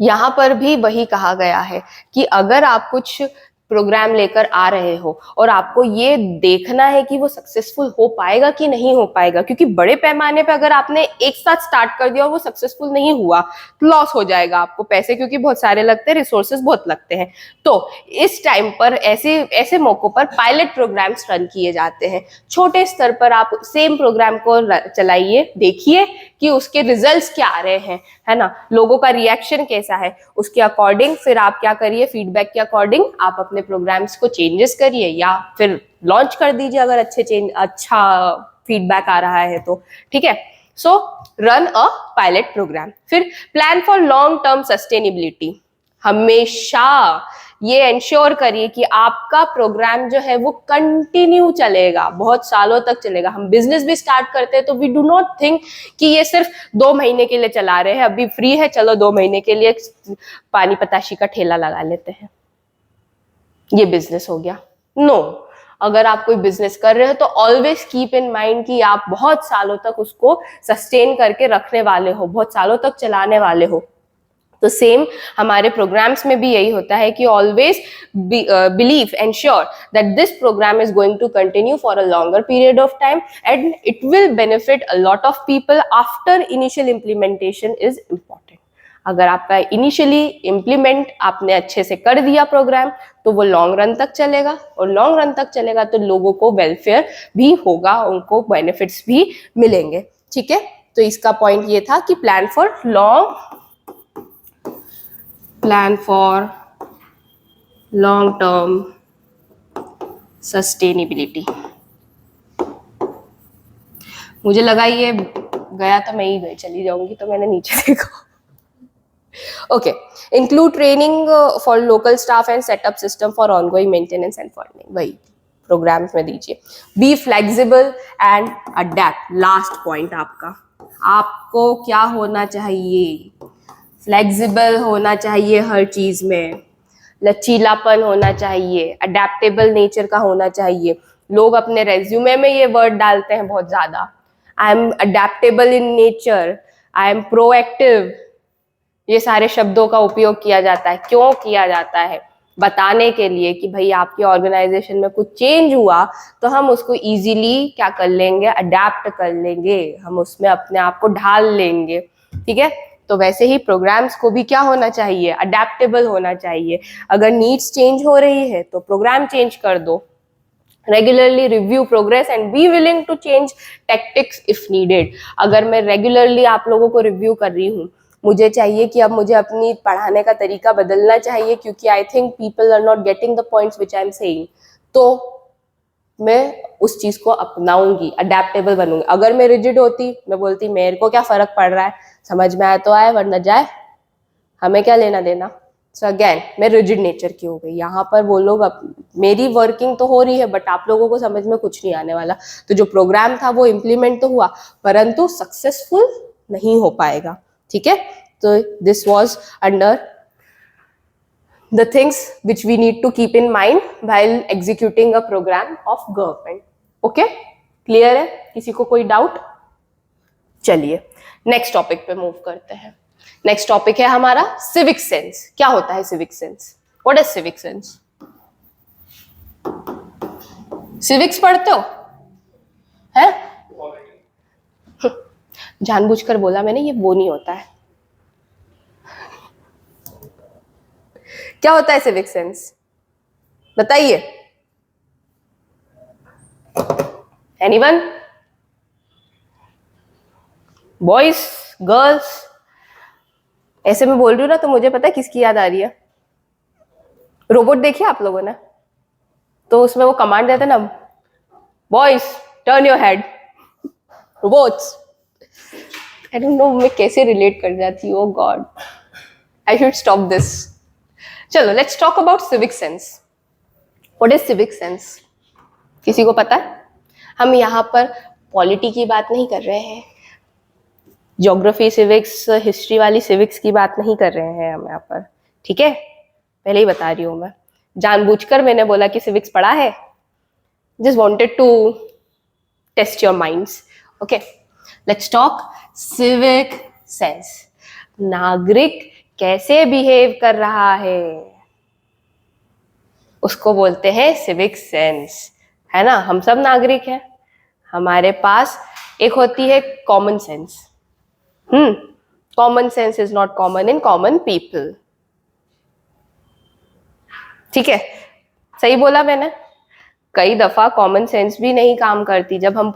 यहाँ पर भी वही कहा गया है कि अगर आप कुछ प्रोग्राम लेकर आ रहे हो और आपको ये देखना है कि वो सक्सेसफुल हो पाएगा कि नहीं हो पाएगा, क्योंकि बड़े पैमाने पे अगर आपने एक साथ स्टार्ट कर दिया और वो सक्सेसफुल नहीं हुआ तो लॉस हो जाएगा आपको पैसे, क्योंकि बहुत सारे लगते हैं, रिसोर्सेज बहुत लगते हैं. तो इस टाइम पर ऐसे मौकों पर पायलट प्रोग्राम्स रन किए जाते हैं. छोटे स्तर पर आप सेम प्रोग्राम को चलाइए, देखिए कि उसके रिजल्ट्स क्या आ रहे हैं, है ना, लोगों का रिएक्शन कैसा है, उसके अकॉर्डिंग फिर आप क्या करिए, फीडबैक के अकॉर्डिंग आप अपने प्रोग्राम्स को चेंजेस करिए या फिर लॉन्च कर दीजिए अगर अच्छा फीडबैक आ रहा है तो. ठीक है. सो रन अ पायलट प्रोग्राम. फिर plan for long term sustainability. हमेशा ये इंश्योर करिए कि आपका प्रोग्राम जो है वो कंटिन्यू चलेगा, बहुत सालों तक चलेगा. हम बिजनेस भी स्टार्ट करते हैं तो वी डू नॉट थिंक कि ये सिर्फ 2 महीने के लिए चला रहे हैं, अभी फ्री है चलो 2 महीने के लिए पानी पताशी का ठेला लगा लेते हैं, ये बिजनेस हो गया. नो. अगर आप कोई बिजनेस कर रहे हो तो ऑलवेज कीप इन माइंड कि आप बहुत सालों तक उसको सस्टेन करके रखने वाले हो, बहुत सालों तक चलाने वाले हो. तो सेम हमारे प्रोग्राम्स में भी यही होता है कि always believe and sure that this programme is going to continue for a longer period of time and it will benefit a lot of people after initial implementation is important. अगर आपका initially implement आपने अच्छे से कर दिया programme तो वो long run तक चलेगा, और लॉन्ग रन तक चलेगा तो लोगों को वेलफेयर भी होगा, उनको बेनिफिट्स भी मिलेंगे. ठीक है. तो इसका पॉइंट ये था कि plan for plan for long term sustainability. मुझे लगा ये गया तो मैं ही गई चली जाऊंगी, तो मैंने नीचे देखा। Okay, include training for local staff and setup system for ongoing maintenance and funding, वही प्रोग्राम्स में दीजिए। Be flexible and adapt, last point आपका, आपको क्या होना चाहिए? फ्लेक्सिबल होना चाहिए हर चीज में, लचीलापन होना चाहिए, अडेप्टेबल नेचर का होना चाहिए। लोग अपने रेज्यूमे में ये वर्ड डालते हैं बहुत ज्यादा, I am adaptable in nature, I am proactive, ये सारे शब्दों का उपयोग किया जाता है। क्यों किया जाता है? बताने के लिए कि भाई आपकी ऑर्गेनाइजेशन में कुछ चेंज हुआ तो हम उसको इजीली क्या कर लेंगे, अडेप्ट कर लेंगे, हम उसमें अपने आप को ढाल लेंगे। ठीक है, तो वैसे ही प्रोग्राम्स को भी क्या होना चाहिए, अडेप्टेबल होना चाहिए। अगर नीड्स चेंज हो रही है तो प्रोग्राम चेंज कर दो। Regularly review progress and be willing to change tactics if needed. अगर मैं रेगुलरली आप लोगों को रिव्यू कर रही हूँ, मुझे चाहिए कि अब मुझे अपनी पढ़ाने का तरीका बदलना चाहिए क्योंकि I think people are not getting the points which I am saying, तो मैं उस चीज को अपनाऊंगी, अडेप्टेबल बनूंगी। अगर मैं रिजिड होती, मैं बोलती मेरे को क्या फर्क पड़ रहा है, समझ में आए तो आए वरना जाए, हमें क्या लेना देना। सो अगेन मैं रिजिड नेचर की हो गई। यहाँ पर वो लोग मेरी वर्किंग तो हो रही है बट आप लोगों को समझ में कुछ नहीं आने वाला। तो जो प्रोग्राम था वो इम्प्लीमेंट तो हुआ परंतु सक्सेसफुल नहीं हो पाएगा। ठीक है, तो this was under the things which we need to keep in mind while executing a program of government. Okay, clear है? किसी को कोई डाउट? चलिए नेक्स्ट टॉपिक पे मूव करते हैं। नेक्स्ट टॉपिक है हमारा सिविक सेंस। क्या होता है civic sense? What is civic sense? Civics पढ़ते हो हैं? जानबूझकर बोला मैंने, ये वो नहीं होता है। क्या होता है सिविक सेंस? बताइए। एनीवन? Boys, girls? ऐसे मैं बोल रही हूँ ना तो मुझे पता है किसकी याद आ रही है। रोबोट देखिए आप लोगों ने, तो उसमें वो कमांड देता है ना, boys turn your head, robots. I don't know मैं कैसे रिलेट कर जाती हूँ। Oh god, I should stop this. चलो let's talk about civic sense. What is civic sense? किसी को पता है? हम यहाँ पर पॉलिटी की बात नहीं कर रहे हैं, ज्योग्राफी सिविक्स, हिस्ट्री वाली सिविक्स की बात नहीं कर रहे हैं हम यहाँ पर। ठीक है, पहले ही बता रही हूँ मैं, जानबूझकर मैंने बोला कि सिविक्स पढ़ा है, just wanted to test your minds. Okay, let's talk civic sense. नागरिक कैसे बिहेव कर रहा है उसको बोलते हैं सिविक सेंस, है ना। हम सब नागरिक हैं, हमारे पास एक होती है common sense. Common sense is not common in common people. ठीक है, सही बोला मैंने। कई दफा कॉमन सेंस भी नहीं काम करती। जब हम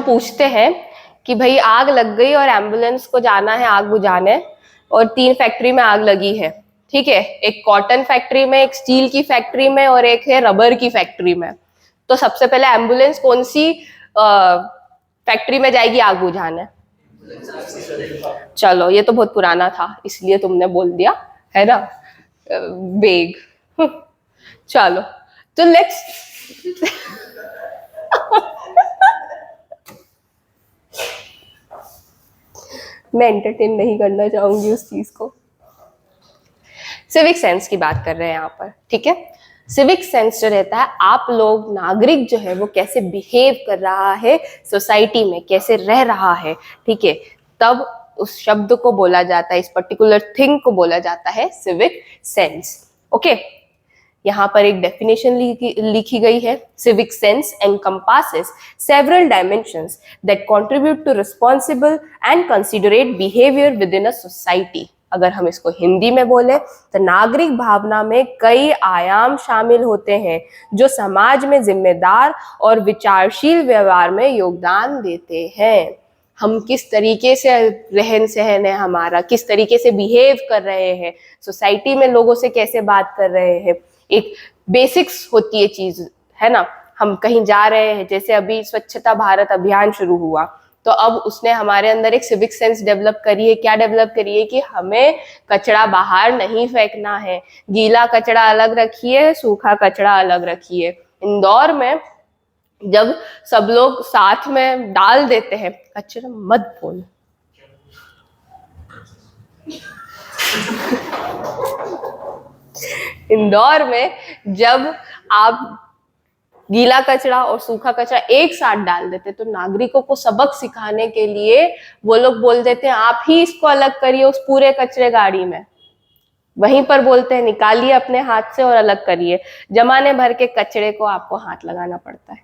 पूछते हैं कि भाई आग लग गई और एम्बुलेंस को जाना है आग बुझाने, और 3 फैक्ट्री में आग लगी है, ठीक है, एक कॉटन फैक्ट्री में, एक स्टील की फैक्ट्री में और एक है रबर की फैक्ट्री में, तो सबसे पहले एम्बुलेंस कौन सी फैक्ट्री में जाएगी आग बुझाने? चलो ये तो बहुत पुराना था इसलिए तुमने बोल दिया, है ना, बेग। चलो तो लेट्स मैं एंटरटेन नहीं करना चाहूंगी उस चीज को। सिविक सेंस की बात कर रहे हैं यहाँ पर, ठीक है। सिविक सेंस जो रहता है, आप लोग नागरिक जो है वो कैसे बिहेव कर रहा है सोसाइटी में, कैसे रह रहा है, ठीक है, तब उस शब्द को बोला जाता है, इस पर्टिकुलर थिंग को बोला जाता है सिविक सेंस। ओके, यहाँ पर एक डेफिनेशन लिखी गई है। Civic sense encompasses several dimensions that contribute to responsible and considerate behavior within a society। अगर हम इसको हिंदी में बोले तो नागरिक भावना में कई आयाम शामिल होते हैं जो समाज में जिम्मेदार और विचारशील व्यवहार में योगदान देते हैं। हम किस तरीके से रहन सहन है हमारा, किस तरीके से बिहेव कर रहे हैं, सोसाइटी में लोगों से कैसे बात कर रहे हैं, एक बेसिक्स होती है चीज, है ना। हम कहीं जा रहे हैं, जैसे अभी स्वच्छता भारत अभियान शुरू हुआ, तो अब उसने हमारे अंदर एक सिविक सेंस डेवलप करी है। क्या डेवलप करी है कि हमें कचरा बाहर नहीं फेंकना है, गीला कचरा अलग रखिए, सूखा कचरा अलग रखिए। इंदौर में जब सब लोग साथ में डाल देते हैं, कचरा मत बोल, इंदौर में जब आप गीला कचरा और सूखा कचरा एक साथ डाल देते तो नागरिकों को सबक सिखाने के लिए वो लोग बोल देते हैं आप ही इसको अलग करिए उस पूरे कचरे गाड़ी में। वहीं पर बोलते हैं निकालिए अपने हाथ से और अलग करिए। जमाने भर के कचरे को आपको हाथ लगाना पड़ता है।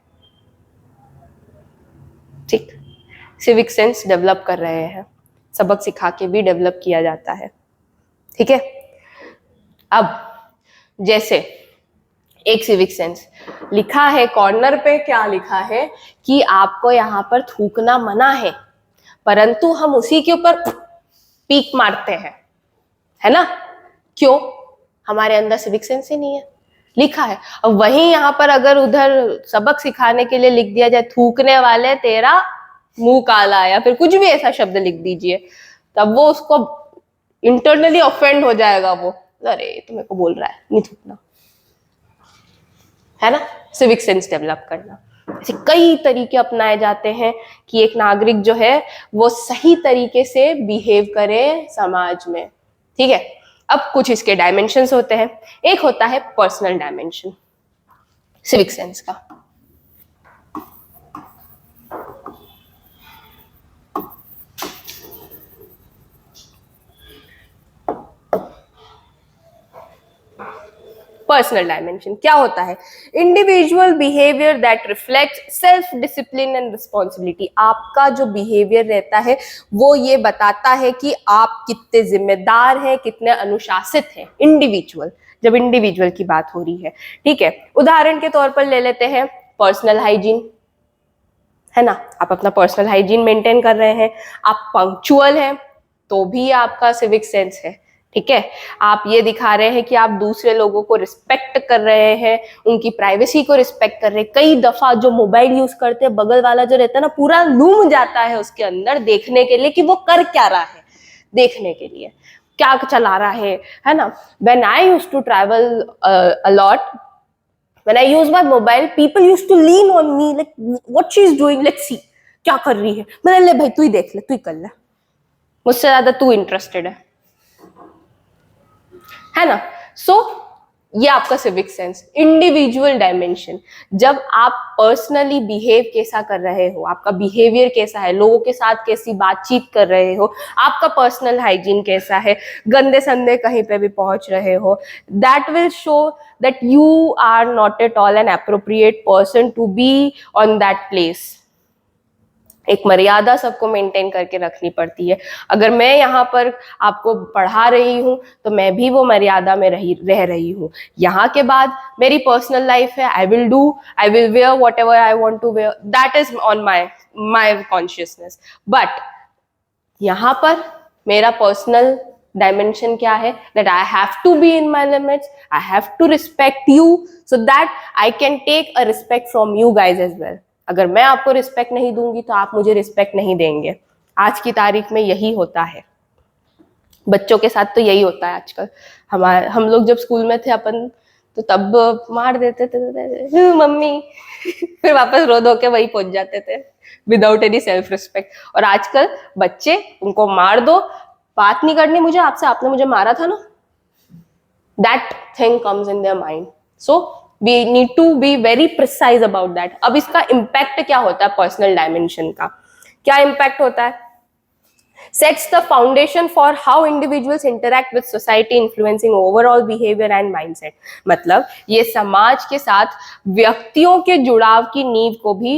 ठीक, सिविक सेंस डेवलप कर रहे हैं, सबक सिखा के भी डेवलप किया जाता है। ठीक है, अब जैसे एक सिविक सेंस लिखा है कॉर्नर पे, क्या लिखा है कि आपको यहाँ पर थूकना मना है, परंतु हम उसी के ऊपर पीक मारते हैं, है ना। क्यों? हमारे अंदर सिविक सेंस ही नहीं है, लिखा है। और वहीं यहाँ पर अगर उधर सबक सिखाने के लिए लिख दिया जाए थूकने वाले तेरा मुंह काला, या फिर कुछ भी ऐसा शब्द लिख दीजिए, तब वो उसको इंटरनली ऑफेंड हो जाएगा। वो अरे तो मेरे को बोल रहा है नहीं थूकना, है ना। सिविक सेंस डेवलप करना, ऐसे कई तरीके अपनाए जाते हैं कि एक नागरिक जो है वो सही तरीके से बिहेव करे समाज में। ठीक है, अब कुछ इसके डायमेंशंस होते हैं। एक होता है पर्सनल डायमेंशन सिविक सेंस का। पर्सनल डायमेंशन क्या होता है? Individual behaviour that reflect self discipline and responsibility. आपका जो बिहेवियर रहता है वो ये बताता है कि आप कितने जिम्मेदार हैं, कितने अनुशासित हैं। इंडिविजुअल, जब इंडिविजुअल की बात हो रही है, ठीक है। उदाहरण के तौर पर ले लेते हैं पर्सनल हाइजीन, है ना। आप अपना पर्सनल हाइजीन मेंटेन कर रहे हैं, आप पंक्चुअल हैं, तो भी आपका सिविक सेंस है। ठीक है, आप ये दिखा रहे हैं कि आप दूसरे लोगों को रिस्पेक्ट कर रहे हैं, उनकी प्राइवेसी को रिस्पेक्ट कर रहे हैं। कई दफा जो मोबाइल यूज करते हैं, बगल वाला जो रहता है ना, पूरा लूम जाता है उसके अंदर देखने के लिए कि वो कर क्या रहा है, देखने के लिए क्या चला रहा है ना। When I used to travel a lot, when I use my mobile, people used to lean on me like what she is doing, let's see क्या कर रही है। मैंने ले भाई तू ही देख ले, तू ही कर ले, मुझसे ज्यादा तू इंटरेस्टेड है ना। सो ये आपका सिविक सेंस, इंडिविजुअल डायमेंशन। जब आप पर्सनली बिहेव कैसा कर रहे हो, आपका बिहेवियर कैसा है, लोगों के साथ कैसी बातचीत कर रहे हो, आपका पर्सनल हाइजीन कैसा है, गंदे संदे कहीं पे भी पहुंच रहे हो, that will show that you are not at all an appropriate person to be on that place. एक मर्यादा सबको मेंटेन करके रखनी पड़ती है। अगर मैं यहाँ पर आपको पढ़ा रही हूँ तो मैं भी वो मर्यादा में रह रही हूँ। यहाँ के बाद मेरी पर्सनल लाइफ है, I will wear whatever I want to wear, that is on my consciousness. But यहाँ पर मेरा पर्सनल डायमेंशन क्या है, that I have to be in my limits, I have to respect you so that I can take a respect from you guys as well. अगर मैं आपको respect नहीं दूंगी तो आप मुझे रिस्पेक्ट नहीं देंगे। आज की तारीख में यही होता है, बच्चों के साथ तो यही होता है आजकल। हम लोग जब स्कूल में थे अपन, तो तब मार देते थे मम्मी फिर वापस रो धो के वही पहुंच जाते थे विदाउट एनी सेल्फ रिस्पेक्ट। और आजकल बच्चे, उनको मार दो, बात नहीं करनी मुझे आपसे, आपने मुझे मारा था ना, that thing comes in their mind. So we need to be very precise about that। अब इसका इम्पैक्ट क्या होता है पर्सनल डायमेंशन का? क्या इम्पैक्ट होता है? sets the foundation for how individuals interact with society, influencing overall behavior and mindset। मतलब ये समाज के साथ व्यक्तियों के जुड़ाव की नींव को भी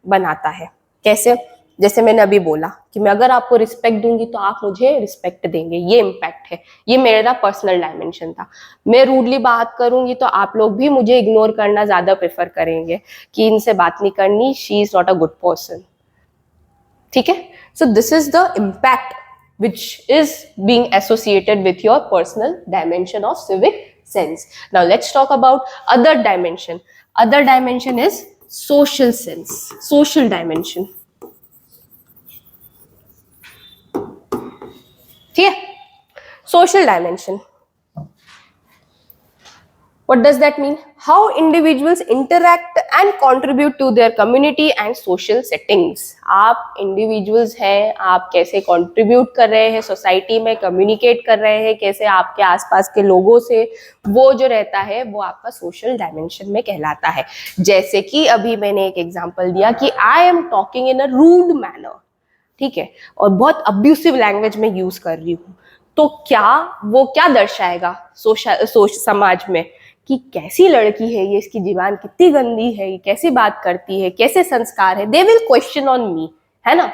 बनाता है। कैसे? जैसे मैंने अभी बोला कि मैं अगर आपको रिस्पेक्ट दूंगी तो आप मुझे रिस्पेक्ट देंगे, ये इम्पैक्ट है। ये मेरा पर्सनल डायमेंशन था। मैं रूडली बात करूंगी तो आप लोग भी मुझे इग्नोर करना ज्यादा प्रेफर करेंगे कि इनसे बात नहीं करनी, she is not a good person. ठीक है, So this is the impact which is being associated with your personal dimension of civic sense. Now let's talk about other dimension. Other dimension is social sense, social dimension. ठीक है, social dimension. What does that mean? How individuals interact and contribute to their community and social settings. आप individuals हैं, आप कैसे contribute कर रहे हैं society में, communicate कर रहे हैं कैसे आपके आसपास के लोगों से, वो जो रहता है वो आपका social dimension में कहलाता है. जैसे कि अभी मैंने एक example दिया कि I am talking in a rude manner, ठीक है, और बहुत अब्यूसिव लैंग्वेज में यूज कर रही हूँ, तो क्या वो क्या दर्शाएगा समाज में कि कैसी लड़की है ये, इसकी जीवन कितनी गंदी है, ये कैसी बात करती है, कैसे संस्कार है. They will question on me, है ना,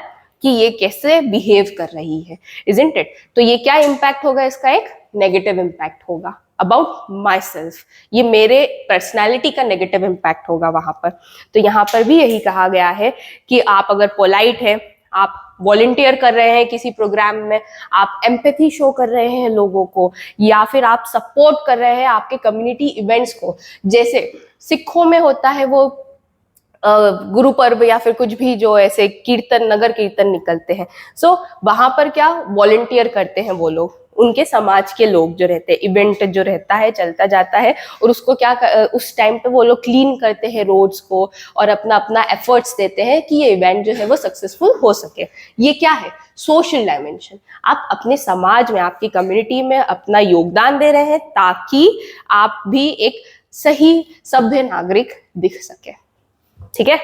कि ये कैसे बिहेव कर रही है, इजंट इट. तो ये क्या इम्पैक्ट होगा, इसका एक नेगेटिव इम्पैक्ट होगा अबाउट माई सेल्फ. ये मेरे पर्सनैलिटी का नेगेटिव इम्पैक्ट होगा वहां पर. तो यहाँ पर भी यही कहा गया है कि आप अगर पोलाइट है, आप वॉलंटियर कर रहे हैं किसी प्रोग्राम में, आप एम्पैथी शो कर रहे हैं लोगों को, या फिर आप सपोर्ट कर रहे हैं आपके कम्युनिटी इवेंट्स को. जैसे सिखों में होता है वो गुरु पर्व या फिर कुछ भी जो ऐसे कीर्तन, नगर कीर्तन निकलते हैं. सो वहां पर क्या वॉलंटियर करते हैं वो लोग, उनके समाज के लोग जो रहते हैं, इवेंट जो रहता है चलता जाता है, और उसको क्या उस टाइम पे वो लोग क्लीन करते हैं रोड्स को और अपना अपना एफर्ट्स देते हैं कि ये इवेंट जो है वो सक्सेसफुल हो सके. ये क्या है, सोशल डायमेंशन. आप अपने समाज में, आपकी कम्युनिटी में अपना योगदान दे रहे हैं ताकि आप भी एक सही सभ्य नागरिक दिख सके. ठीक है,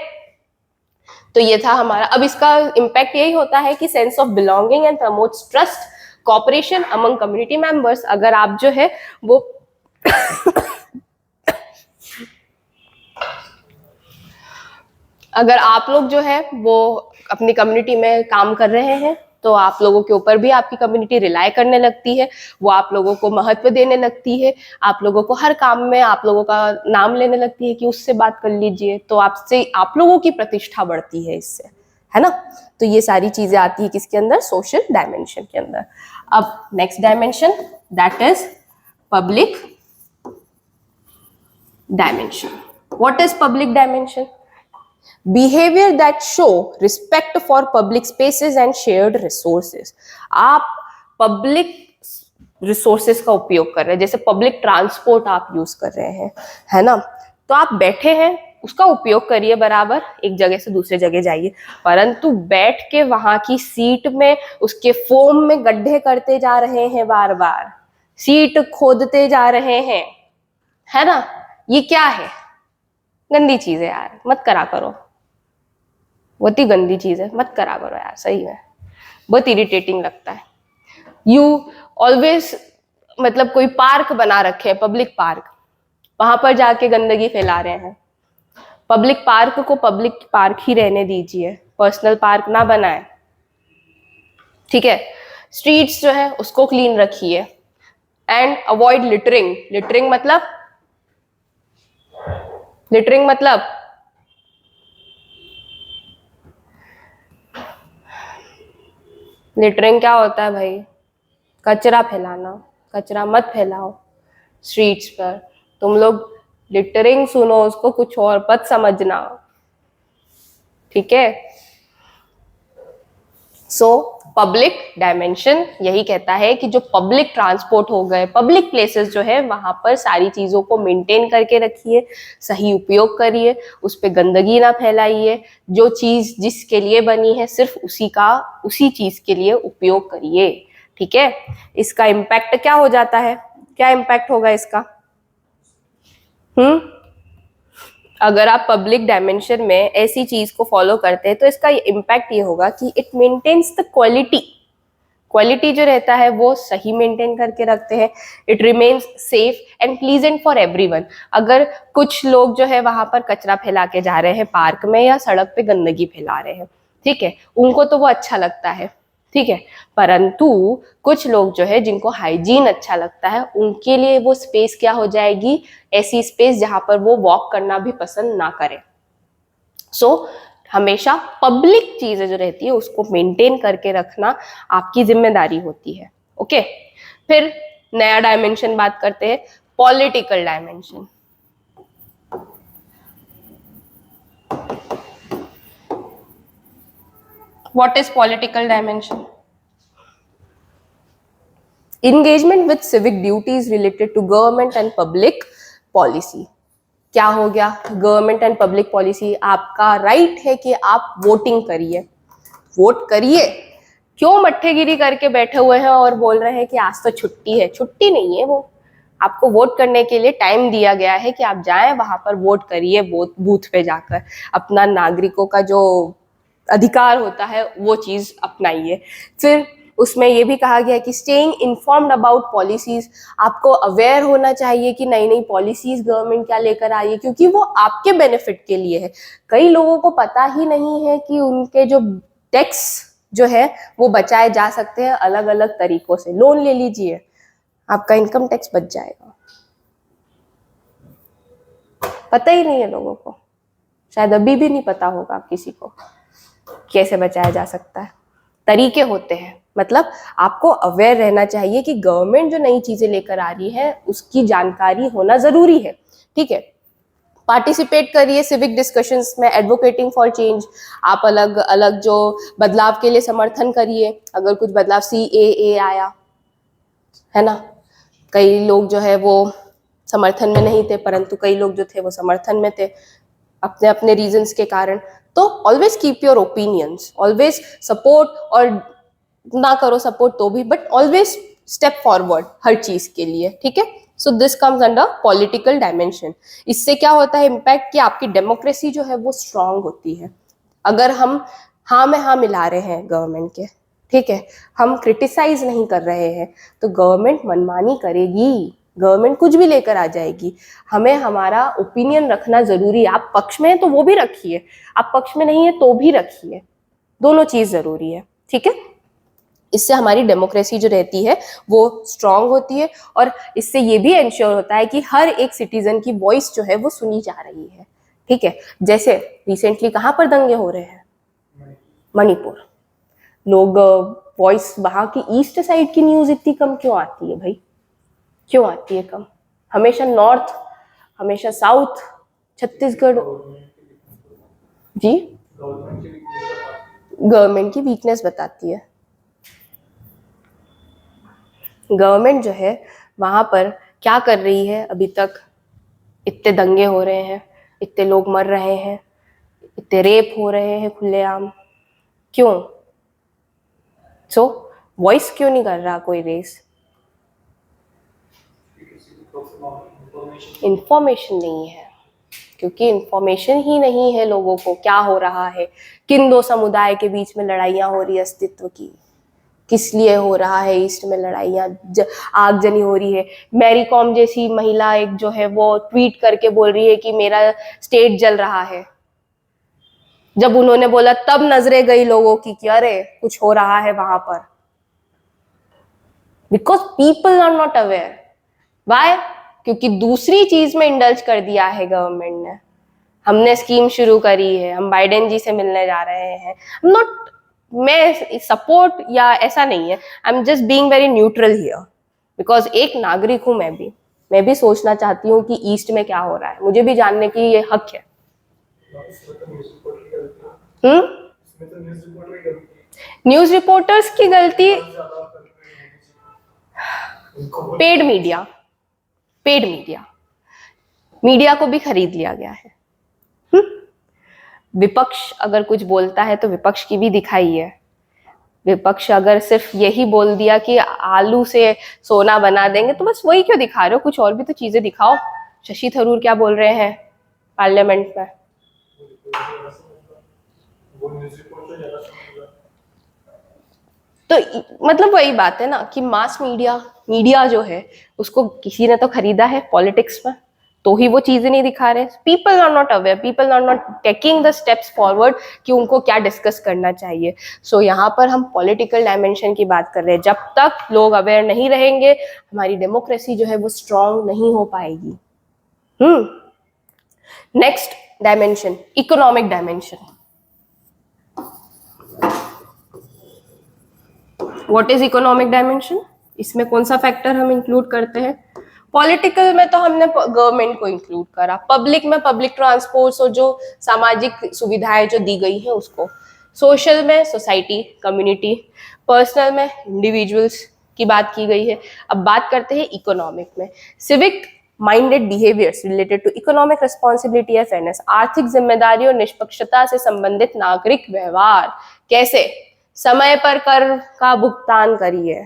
तो ये था हमारा. अब इसका इम्पैक्ट यही होता है कि sense of belonging and promotes trust cooperation among community members. अगर आप जो है वो अगर आप लोग जो है वो अपनी कम्युनिटी में काम कर रहे हैं तो आप लोगों के ऊपर भी आपकी कम्युनिटी रिलाय करने लगती है, वो आप लोगों को महत्व देने लगती है, आप लोगों को हर काम में आप लोगों का नाम लेने लगती है कि उससे बात कर लीजिए, तो आपसे आप लोगों की प्रतिष्ठा बढ़ती है इससे, है ना. तो ये सारी चीजें आती है किसके अंदर, सोशल डायमेंशन के अंदर. अब next dimension, that is public dimension. What is public dimension? Behavior that show respect for public spaces and shared resources. आप पब्लिक रिसोर्सेज का उपयोग कर रहे हैं, जैसे पब्लिक ट्रांसपोर्ट आप यूज कर रहे हैं, है ना, तो आप बैठे हैं, उसका उपयोग करिए बराबर, एक जगह से दूसरे जगह जाइए, परंतु बैठ के वहां की सीट में उसके फोम में गड्ढे करते जा रहे हैं, बार बार सीट खोदते जा रहे हैं, है ना. ये क्या है, गंदी चीज है यार, मत करा करो. बहुत ही गंदी चीज है, मत करा करो यार, सही में बहुत इरिटेटिंग लगता है. यू ऑलवेज, मतलब कोई पार्क बना रखे हैं, पब्लिक पार्क, वहां पर जाके गंदगी फैला रहे हैं. पब्लिक पार्क को पब्लिक पार्क ही रहने दीजिए, पर्सनल पार्क ना बनाए. ठीक है, स्ट्रीट्स जो है उसको क्लीन रखिए. And avoid littering. लिटरिंग मतलब लिटरिंग क्या होता है भाई? कचरा फैलाना. कचरा मत फैलाओ स्ट्रीट्स पर. तुम लोग लिटरिंग सुनो, उसको कुछ और मत समझना, ठीक है. सो पब्लिक डायमेंशन यही कहता है कि जो पब्लिक ट्रांसपोर्ट हो गए, पब्लिक प्लेसेस जो है, वहां पर सारी चीजों को मेंटेन करके रखिए, सही उपयोग करिए, उस पर गंदगी ना फैलाइए. जो चीज जिसके लिए बनी है सिर्फ उसी चीज के लिए उपयोग करिए. ठीक है, इसका इम्पैक्ट क्या हो जाता है, क्या इम्पैक्ट होगा इसका? अगर आप पब्लिक डायमेंशन में ऐसी चीज को फॉलो करते हैं तो इसका इम्पैक्ट ये होगा कि इट मेंटेन्स द क्वालिटी जो रहता है वो सही मेंटेन करके रखते हैं. It remains safe and pleasant for everyone. अगर कुछ लोग जो है वहां पर कचरा फैला के जा रहे हैं पार्क में या सड़क पे गंदगी फैला रहे हैं, ठीक है, उनको तो वो अच्छा लगता है, ठीक है, परंतु कुछ लोग जो है जिनको हाइजीन अच्छा लगता है, उनके लिए वो स्पेस क्या हो जाएगी, ऐसी स्पेस जहां पर वो वॉक करना भी पसंद ना करें. सो हमेशा पब्लिक चीजें जो रहती है उसको मेंटेन करके रखना आपकी जिम्मेदारी होती है। ओके, फिर नया डायमेंशन बात करते हैं, political dimension. What is political dimension? Engagement with civic duties related to government and public policy. क्या हो गया? गवर्नमेंट एंड पब्लिक पॉलिसी, आपका राइट है कि आप वोटिंग करिए, वोट करिए। क्यों मट्ठेगिरी करके बैठे हुए हैं और बोल रहे हैं कि आज तो छुट्टी है? छुट्टी नहीं है वो, आपको वोट करने के लिए टाइम दिया गया है कि आप जाएं वहां पर वोट करिए, बूथ पे जाकर अपना नागरिकों का जो अधिकार होता है वो चीज अपनाइए। फिर उसमें ये भी कहा गया कि स्टेइंग इन्फॉर्म्ड अबाउट पॉलिसीज, आपको अवेयर होना चाहिए कि नई नई पॉलिसीज गवर्नमेंट क्या लेकर आई है, क्योंकि वो आपके बेनिफिट के लिए है। कई लोगों को पता ही नहीं है कि उनके जो टैक्स जो है वो बचाए जा सकते हैं अलग अलग तरीकों से। लोन ले लीजिए, आपका इनकम टैक्स बच जाएगा, पता ही नहीं है लोगों को, शायद अभी भी नहीं पता होगा किसी को कैसे बचाया जा सकता है। तरीके होते हैं, मतलब आपको अवेयर रहना चाहिए कि गवर्नमेंट जो नई चीजें लेकर आ रही है उसकी जानकारी होना जरूरी है। ठीक है, पार्टिसिपेट करिए सिविक डिस्कशंस में, एडवोकेटिंग फॉर चेंज। आप अलग अलग जो बदलाव के लिए समर्थन करिए। अगर कुछ बदलाव CAA आया है ना, कई लोग जो है वो समर्थन में नहीं थे, परंतु कई लोग जो थे वो समर्थन में थे अपने अपने रीजंस के कारण। तो always keep your opinions, always support, और ना करो सपोर्ट तो भी, बट ऑलवेज स्टेप फॉरवर्ड हर चीज के लिए। ठीक है, so this comes under political dimension. इससे क्या होता है इम्पैक्ट, कि आपकी डेमोक्रेसी जो है वो स्ट्रांग होती है। अगर हम हाँ में हाँ मिला रहे हैं गवर्नमेंट के, ठीक है, हम क्रिटिसाइज नहीं कर रहे हैं, तो गवर्नमेंट मनमानी करेगी, गवर्नमेंट कुछ भी लेकर आ जाएगी। हमें हमारा ओपिनियन रखना जरूरी है। आप पक्ष में हैं तो वो भी रखिए, आप पक्ष में नहीं है तो भी रखिए, दोनों चीज जरूरी है। ठीक है, इससे हमारी डेमोक्रेसी जो रहती है वो स्ट्रांग होती है, और इससे ये भी इंश्योर होता है कि हर एक सिटीजन की वॉइस जो है वो सुनी जा रही है। ठीक है, जैसे रिसेंटली कहाँ पर दंगे हो रहे हैं? मणिपुर। लोग वॉइस, वहां की ईस्ट साइड की न्यूज इतनी कम क्यों आती है भाई? क्यों आती है कम? हमेशा नॉर्थ, हमेशा साउथ, छत्तीसगढ़ जी गवर्नमेंट की वीकनेस बताती है। गवर्नमेंट जो है वहां पर क्या कर रही है अभी तक? इतने दंगे हो रहे हैं, इतने लोग मर रहे हैं, इतने रेप हो रहे हैं खुलेआम, क्यों? सो वॉइस क्यों नहीं कर रहा कोई रेस? इंफॉर्मेशन नहीं है, क्योंकि इंफॉर्मेशन ही नहीं है लोगों को क्या हो रहा है, किन दो समुदाय के बीच में लड़ाइयाँ हो रही है अस्तित्व की, किस लिए हो रहा है ईस्ट में लड़ाइयाँ, आगजनी हो रही है। मैरी कॉम जैसी महिला एक जो है वो ट्वीट करके बोल रही है कि मेरा स्टेट जल रहा है। जब उन्होंने बोला तब नजरें गई लोगों की कि अरे कुछ हो रहा है वहां पर, because people are not aware. Why? क्योंकि दूसरी चीज में इंडल्ज कर दिया है गवर्नमेंट ने। हमने स्कीम शुरू करी है, हम बाइडेन जी से मिलने जा रहे हैं। नॉट, मैं सपोर्ट या ऐसा नहीं है, I am just being very neutral here, because एक नागरिक हूं मैं भी सोचना चाहती हूँ कि ईस्ट में क्या हो रहा है, मुझे भी जानने की ये हक है। न्यूज रिपोर्टर्स की गलती, पेड मीडिया मीडिया को भी खरीद लिया गया है। विपक्ष अगर कुछ बोलता है तो विपक्ष की भी दिखाई है। विपक्ष अगर सिर्फ यही बोल दिया कि आलू से सोना बना देंगे, तो बस वही क्यों दिखा रहे हो? कुछ और भी तो चीजें दिखाओ। शशि थरूर क्या बोल रहे हैं पार्लियामेंट में? तो मतलब वही बात है ना कि मास मीडिया जो है उसको किसी ने तो खरीदा है पॉलिटिक्स में, तो ही वो चीजें नहीं दिखा रहे। People are not aware, people are not taking the steps forward कि उनको क्या डिस्कस करना चाहिए। सो यहाँ पर हम पॉलिटिकल डायमेंशन की बात कर रहे हैं। जब तक लोग अवेयर नहीं रहेंगे हमारी डेमोक्रेसी जो है वो स्ट्रांग नहीं हो पाएगी। Next dimension, economic dimension. What is economic dimension? इसमें कौन सा फैक्टर हम इंक्लूड करते हैं? पॉलिटिकल में तो हमने गवर्नमेंट को इंक्लूड करा, पब्लिक में पब्लिक ट्रांसपोर्ट और जो सामाजिक सुविधाएं जो दी गई हैं उसको, सोशल में सोसाइटी कम्युनिटी, पर्सनल में इंडिविजुअल्स की बात की गई है। अब बात करते हैं इकोनॉमिक में, civic minded behaviours related to economic responsibility या फेयरनेस, आर्थिक जिम्मेदारी और निष्पक्षता से संबंधित नागरिक व्यवहार। कैसे? समय पर कर का भुगतान करिए,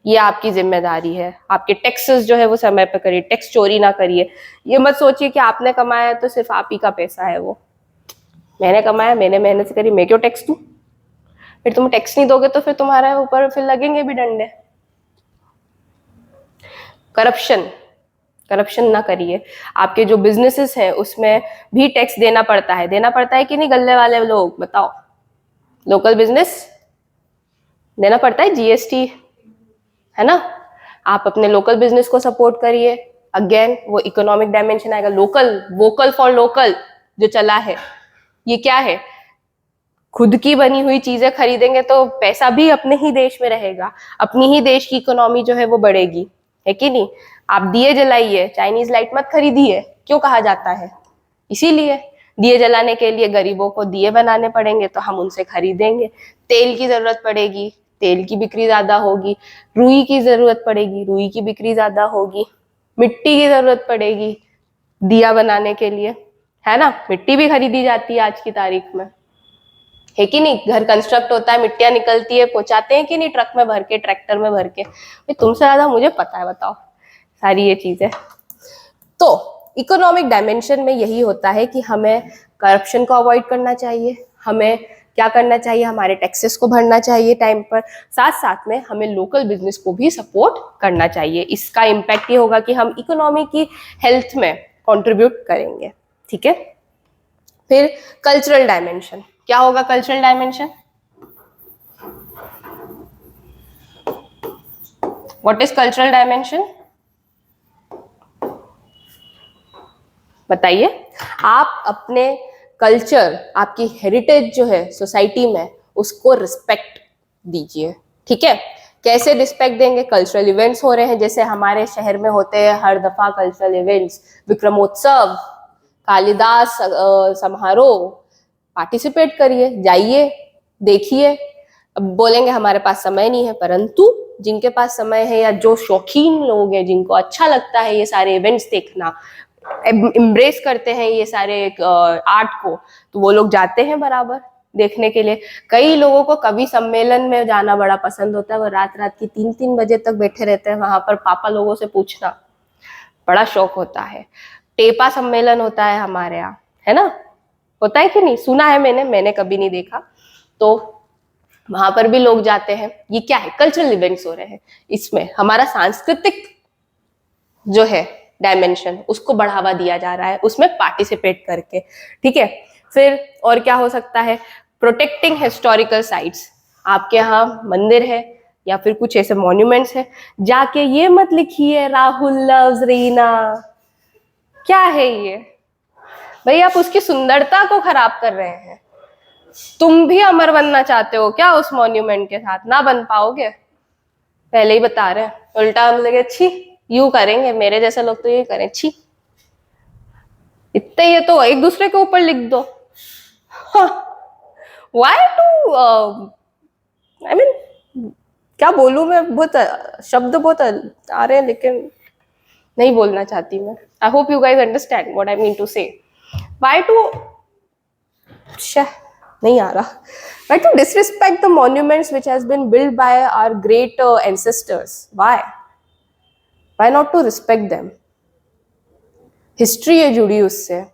ये आपकी जिम्मेदारी है। आपके टैक्सेस जो है वो समय पर करिए, टैक्स चोरी ना करिए। ये मत सोचिए कि आपने कमाया तो सिर्फ आप ही का पैसा है, वो मैंने कमाया, मैंने मेहनत से करी, मैं क्यों टैक्स दूं? फिर तुम टैक्स नहीं दोगे तो फिर तुम्हारे ऊपर फिर लगेंगे भी डंडे। करप्शन ना करिए। आपके जो बिजनेसेस हैं उसमें भी टैक्स देना पड़ता है कि नहीं? गल्ले वाले लोग बताओ, लोकल बिजनेस देना पड़ता है, जीएसटी, है ना? आप अपने लोकल बिजनेस को सपोर्ट करिए। अगेन वो इकोनॉमिक डायमेंशन आएगा। लोकल, वोकल फॉर लोकल जो चला है, ये क्या है? खुद की बनी हुई चीजें खरीदेंगे तो पैसा भी अपने ही देश में रहेगा, अपनी ही देश की इकोनॉमी जो है वो बढ़ेगी, है कि नहीं? आप दिए जलाइए, चाइनीज लाइट मत खरीदिए, क्यों कहा जाता है? इसीलिए दिए जलाने के लिए गरीबों को दिए बनाने पड़ेंगे तो हम उनसे खरीदेंगे। तेल की जरूरत पड़ेगी, तेल की बिक्री ज्यादा होगी। रुई की जरूरत पड़ेगी, रुई की बिक्री ज्यादा होगी। मिट्टी की जरूरत पड़ेगी दिया बनाने के लिए, है ना? मिट्टी भी खरीदी जाती है आज की तारीख में, है कि नहीं? घर कंस्ट्रक्ट होता है, मिट्टियां निकलती है, पहुंचाते हैं कि नहीं? ट्रक में भर के, ट्रैक्टर में भर के। तुमसे ज्यादा मुझे पता है, बताओ सारी ये चीजें। तो इकोनॉमिक डायमेंशन में यही होता है कि हमें करप्शन को अवॉइड करना चाहिए, हमें क्या करना चाहिए? हमारे टैक्सेस को भरना चाहिए टाइम पर, साथ साथ में हमें लोकल बिजनेस को भी सपोर्ट करना चाहिए। इसका इम्पैक्ट ये होगा कि हम इकोनॉमी की हेल्थ में कंट्रीब्यूट करेंगे, ठीक है? फिर कल्चरल डायमेंशन, क्या होगा cultural dimension? What is cultural dimension? बताइए। आप अपने कल्चर, आपकी हेरिटेज जो है सोसाइटी में, उसको रिस्पेक्ट दीजिए, ठीक है? कैसे रिस्पेक्ट देंगे? कल्चरल इवेंट्स हो रहे हैं, जैसे हमारे शहर में होते हैं हर दफा कल्चरल इवेंट्स, विक्रमोत्सव, कालिदास समारोह, पार्टिसिपेट करिए, जाइए, देखिए। अब बोलेंगे हमारे पास समय नहीं है, परंतु जिनके पास समय है या जो शौकीन लोग हैं, जिनको अच्छा लगता है ये सारे इवेंट्स देखना, एम्ब्रेस करते हैं ये सारे आर्ट को, तो वो लोग जाते हैं बराबर देखने के लिए। कई लोगों को कवि सम्मेलन में जाना बड़ा पसंद होता है, वो रात रात की 3-3 बजे तक बैठे रहते हैं वहां पर, पापा लोगों से पूछना बड़ा शौक होता है। टेपा सम्मेलन होता है हमारे यहाँ, है ना? होता है कि नहीं? सुना है मैंने कभी नहीं देखा। तो वहां पर भी लोग जाते हैं। ये क्या है? कल्चरल इवेंट्स हो रहे हैं। इसमें हमारा सांस्कृतिक जो है डायमेंशन, उसको बढ़ावा दिया जा रहा है उसमें पार्टिसिपेट करके, ठीक है? फिर और क्या हो सकता है? Protecting historical sites. आपके यहाँ मंदिर है या फिर कुछ ऐसे मॉन्यूमेंट्स है, जाके ये मत लिखिए राहुल लव्स रीना। क्या है ये भाई? आप उसकी सुंदरता को खराब कर रहे हैं। तुम भी अमर बनना चाहते हो क्या उस मॉन्यूमेंट के साथ? ना बन पाओगे, पहले ही बता रहे हैं। उल्टा हम लगे छी, यूं करेंगे, मेरे जैसे लोग तो ये करें, छी। इतने ये तो एक दूसरे के ऊपर लिख दो। Why to I mean, क्या बोलूं मैं? बहुत शब्द बहुत आ रहे हैं लेकिन नहीं बोलना चाहती मैं। I hope you guys understand what I mean to say. Why to नहीं आ रहा। Why to disrespect the monuments which has been built by our great ancestors? Why? Why not to respect them? History है जुड़ी उससे,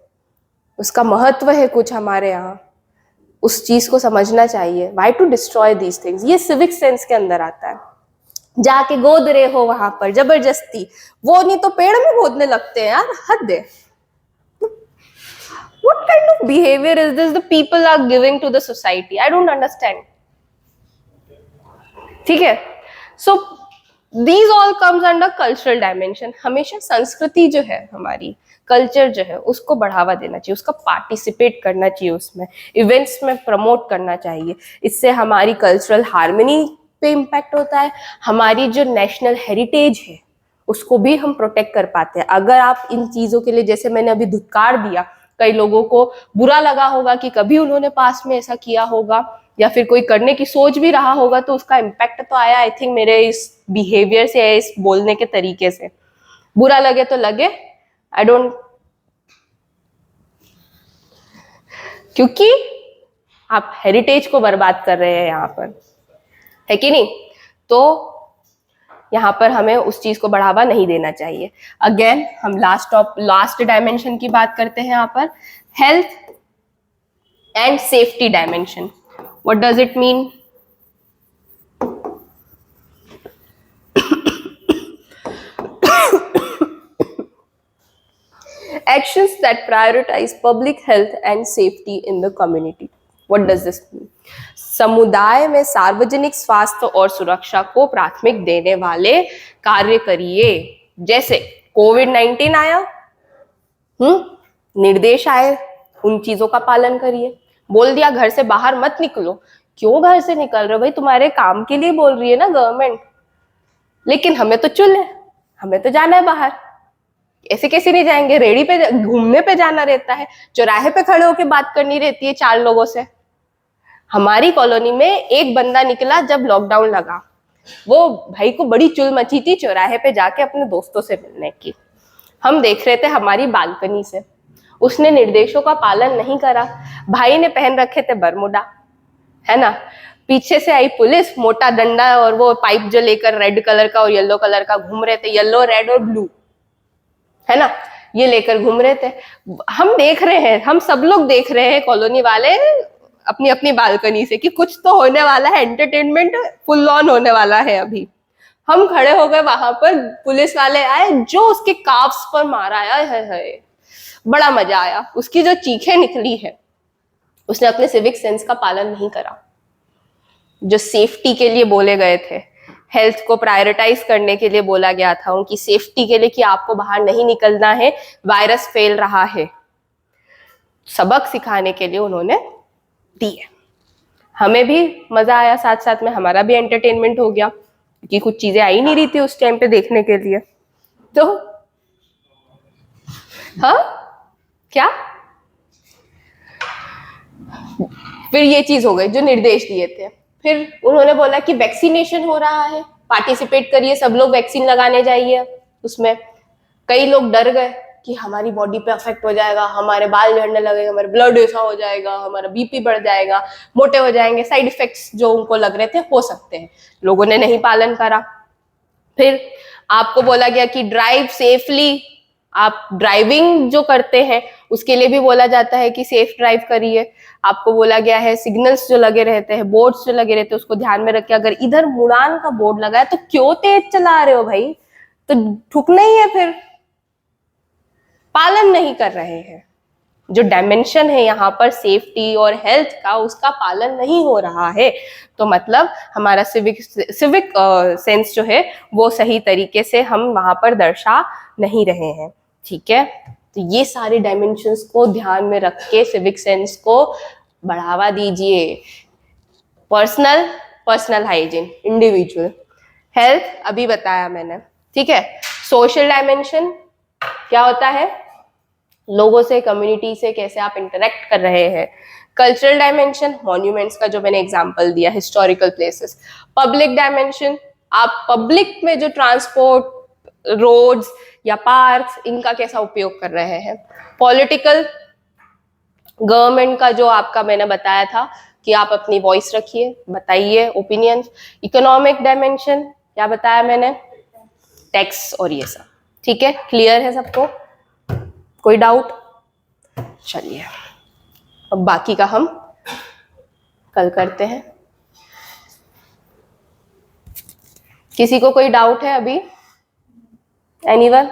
उसका महत्व है कुछ हमारे यहाँ, उस चीज को समझना चाहिए। Why to destroy these things? ये सिविक सेंस के अंदर आता है। जाके गोद रहे हो वहां पर जबरदस्ती, वो नहीं तो पेड़ में गोदने लगते हैं यार, हद है। What kind of behavior is this the people are giving to the society? I don't understand. ठीक है? So these all comes under cultural dimension. हमेशा संस्कृति जो है हमारी, कल्चर जो है, उसको बढ़ावा देना चाहिए, उसका पार्टिसिपेट करना चाहिए, उसमें इवेंट्स में प्रमोट करना चाहिए। इससे हमारी कल्चरल हार्मनी पे इम्पैक्ट होता है, हमारी जो नेशनल हेरिटेज है उसको भी हम प्रोटेक्ट कर पाते हैं। अगर आप इन चीजों के लिए, जैसे मैंने अभी धिक्कार दिया, कई लोगों को बुरा लगा होगा कि कभी उन्होंने पास में ऐसा किया होगा या फिर कोई करने की सोच भी रहा होगा, तो उसका इम्पैक्ट तो आया आई थिंक मेरे इस बिहेवियर से, इस बोलने के तरीके से। बुरा लगे तो लगे, आई डोंट, क्योंकि आप हेरिटेज को बर्बाद कर रहे हैं यहाँ पर, है कि नहीं? तो यहाँ पर हमें उस चीज को बढ़ावा नहीं देना चाहिए। अगेन हम लास्ट डायमेंशन की बात करते हैं यहाँ पर, health and safety dimension. What does it mean? Actions that prioritize public health and safety in the community. What does this mean? समुदाय में सार्वजनिक स्वास्थ्य और सुरक्षा को प्राथमिक देने वाले कार्य करिए। जैसे कोविड-19 आया, निर्देश आए, उन चीजों का पालन करिए। बोल दिया घर से बाहर मत निकलो, क्यों घर से निकल रहे हो भाई? तुम्हारे काम के लिए बोल रही है ना गवर्नमेंट, लेकिन हमें तो चुल है, हमें तो जाना है बाहर। ऐसे कैसे नहीं जाएंगे? रेडी पे घूमने पे जाना रहता है, चौराहे पे खड़े होकर बात करनी रहती है 4 लोगों से। हमारी कॉलोनी में एक बंदा निकला जब लॉकडाउन लगा, वो भाई को बड़ी चुल मची थी चौराहे पे जाके अपने दोस्तों से मिलने की। हम देख रहे थे हमारी बालकनी से, उसने निर्देशों का पालन नहीं करा। भाई ने पहन रखे थे बरमुडा, है ना, पीछे से आई पुलिस, मोटा डंडा और वो पाइप जो लेकर रेड कलर का और येलो कलर का घूम रहे थे, येलो रेड और ब्लू, है ना, ये लेकर घूम रहे थे। हम देख रहे हैं, हम सब लोग देख रहे हैं कॉलोनी वाले अपनी अपनी बालकनी से कि कुछ तो होने वाला है, एंटरटेनमेंट फुल ऑन होने वाला है। अभी हम खड़े हो गए वहां पर, पुलिस वाले आए, जो उसके काफ्स पर मारा है, बड़ा मजा आया। उसकी जो चीखें निकली है, उसने अपने सिविक सेंस का पालन नहीं करा। जो सेफ्टी के लिए बोले गए थे, हेल्थ को प्रायोरिटाइज करने के लिए बोला गया था, उनकी सेफ्टी के लिए कि आपको बाहर नहीं निकलना है, वायरस फैल रहा है, सबक सिखाने के लिए उन्होंने दिए। हमें भी मजा आया, साथ साथ में हमारा भी एंटरटेनमेंट हो गया, क्योंकि कुछ चीजें आई नहीं रही थी उस टाइम पे देखने के लिए। तो हाँ, क्या फिर ये चीज हो गई जो निर्देश दिए थे। फिर उन्होंने बोला कि वैक्सीनेशन हो रहा है, पार्टिसिपेट करिए, सब लोग वैक्सीन लगाने जाइए। उसमें कई लोग डर गए कि हमारी बॉडी पे अफेक्ट हो जाएगा, हमारे बाल झड़ने लगेगा, हमारे ब्लड ऐसा हो जाएगा, हमारा बीपी बढ़ जाएगा, मोटे हो जाएंगे, साइड इफेक्ट्स जो उनको लग रहे थे हो सकते हैं। लोगों ने नहीं पालन करा। फिर आपको बोला गया कि ड्राइव सेफली, आप ड्राइविंग जो करते हैं उसके लिए भी बोला जाता है कि सेफ ड्राइव करिए। आपको बोला गया है सिग्नल्स जो लगे रहते हैं, बोर्ड्स जो लगे रहते हैं, उसको ध्यान में रखिए। अगर इधर मुड़ान का बोर्ड लगा है तो क्यों तेज चला रहे हो भाई, तो ठुकना ही है। फिर पालन नहीं कर रहे हैं, जो डायमेंशन है यहाँ पर सेफ्टी और हेल्थ का, उसका पालन नहीं हो रहा है। तो मतलब हमारा सिविक सेंस जो है वो सही तरीके से हम वहां पर दर्शा नहीं रहे हैं। ठीक है, तो ये सारे डायमेंशंस को ध्यान में रख के सिविक सेंस को बढ़ावा दीजिए। पर्सनल हाइजीन, इंडिविजुअल हेल्थ अभी बताया मैंने, ठीक है। सोशल डायमेंशन क्या होता है, लोगों से, कम्युनिटी से कैसे आप इंटरेक्ट कर रहे हैं। कल्चरल डायमेंशन, मॉन्यूमेंट्स का जो मैंने एग्जांपल दिया, हिस्टोरिकल प्लेसेस। पब्लिक डायमेंशन, आप पब्लिक में जो ट्रांसपोर्ट, रोड्स या पार्क्स, इनका कैसा उपयोग कर रहे हैं। पॉलिटिकल, गवर्नमेंट का जो आपका मैंने बताया था कि आप अपनी वॉइस रखिए, बताइए ओपिनियन। इकोनॉमिक डायमेंशन क्या बताया मैंने, टैक्स और ये सब। ठीक है, क्लियर है सबको, कोई डाउट? चलिए अब बाकी का हम कल करते हैं। किसी को कोई डाउट है अभी? एनीवन?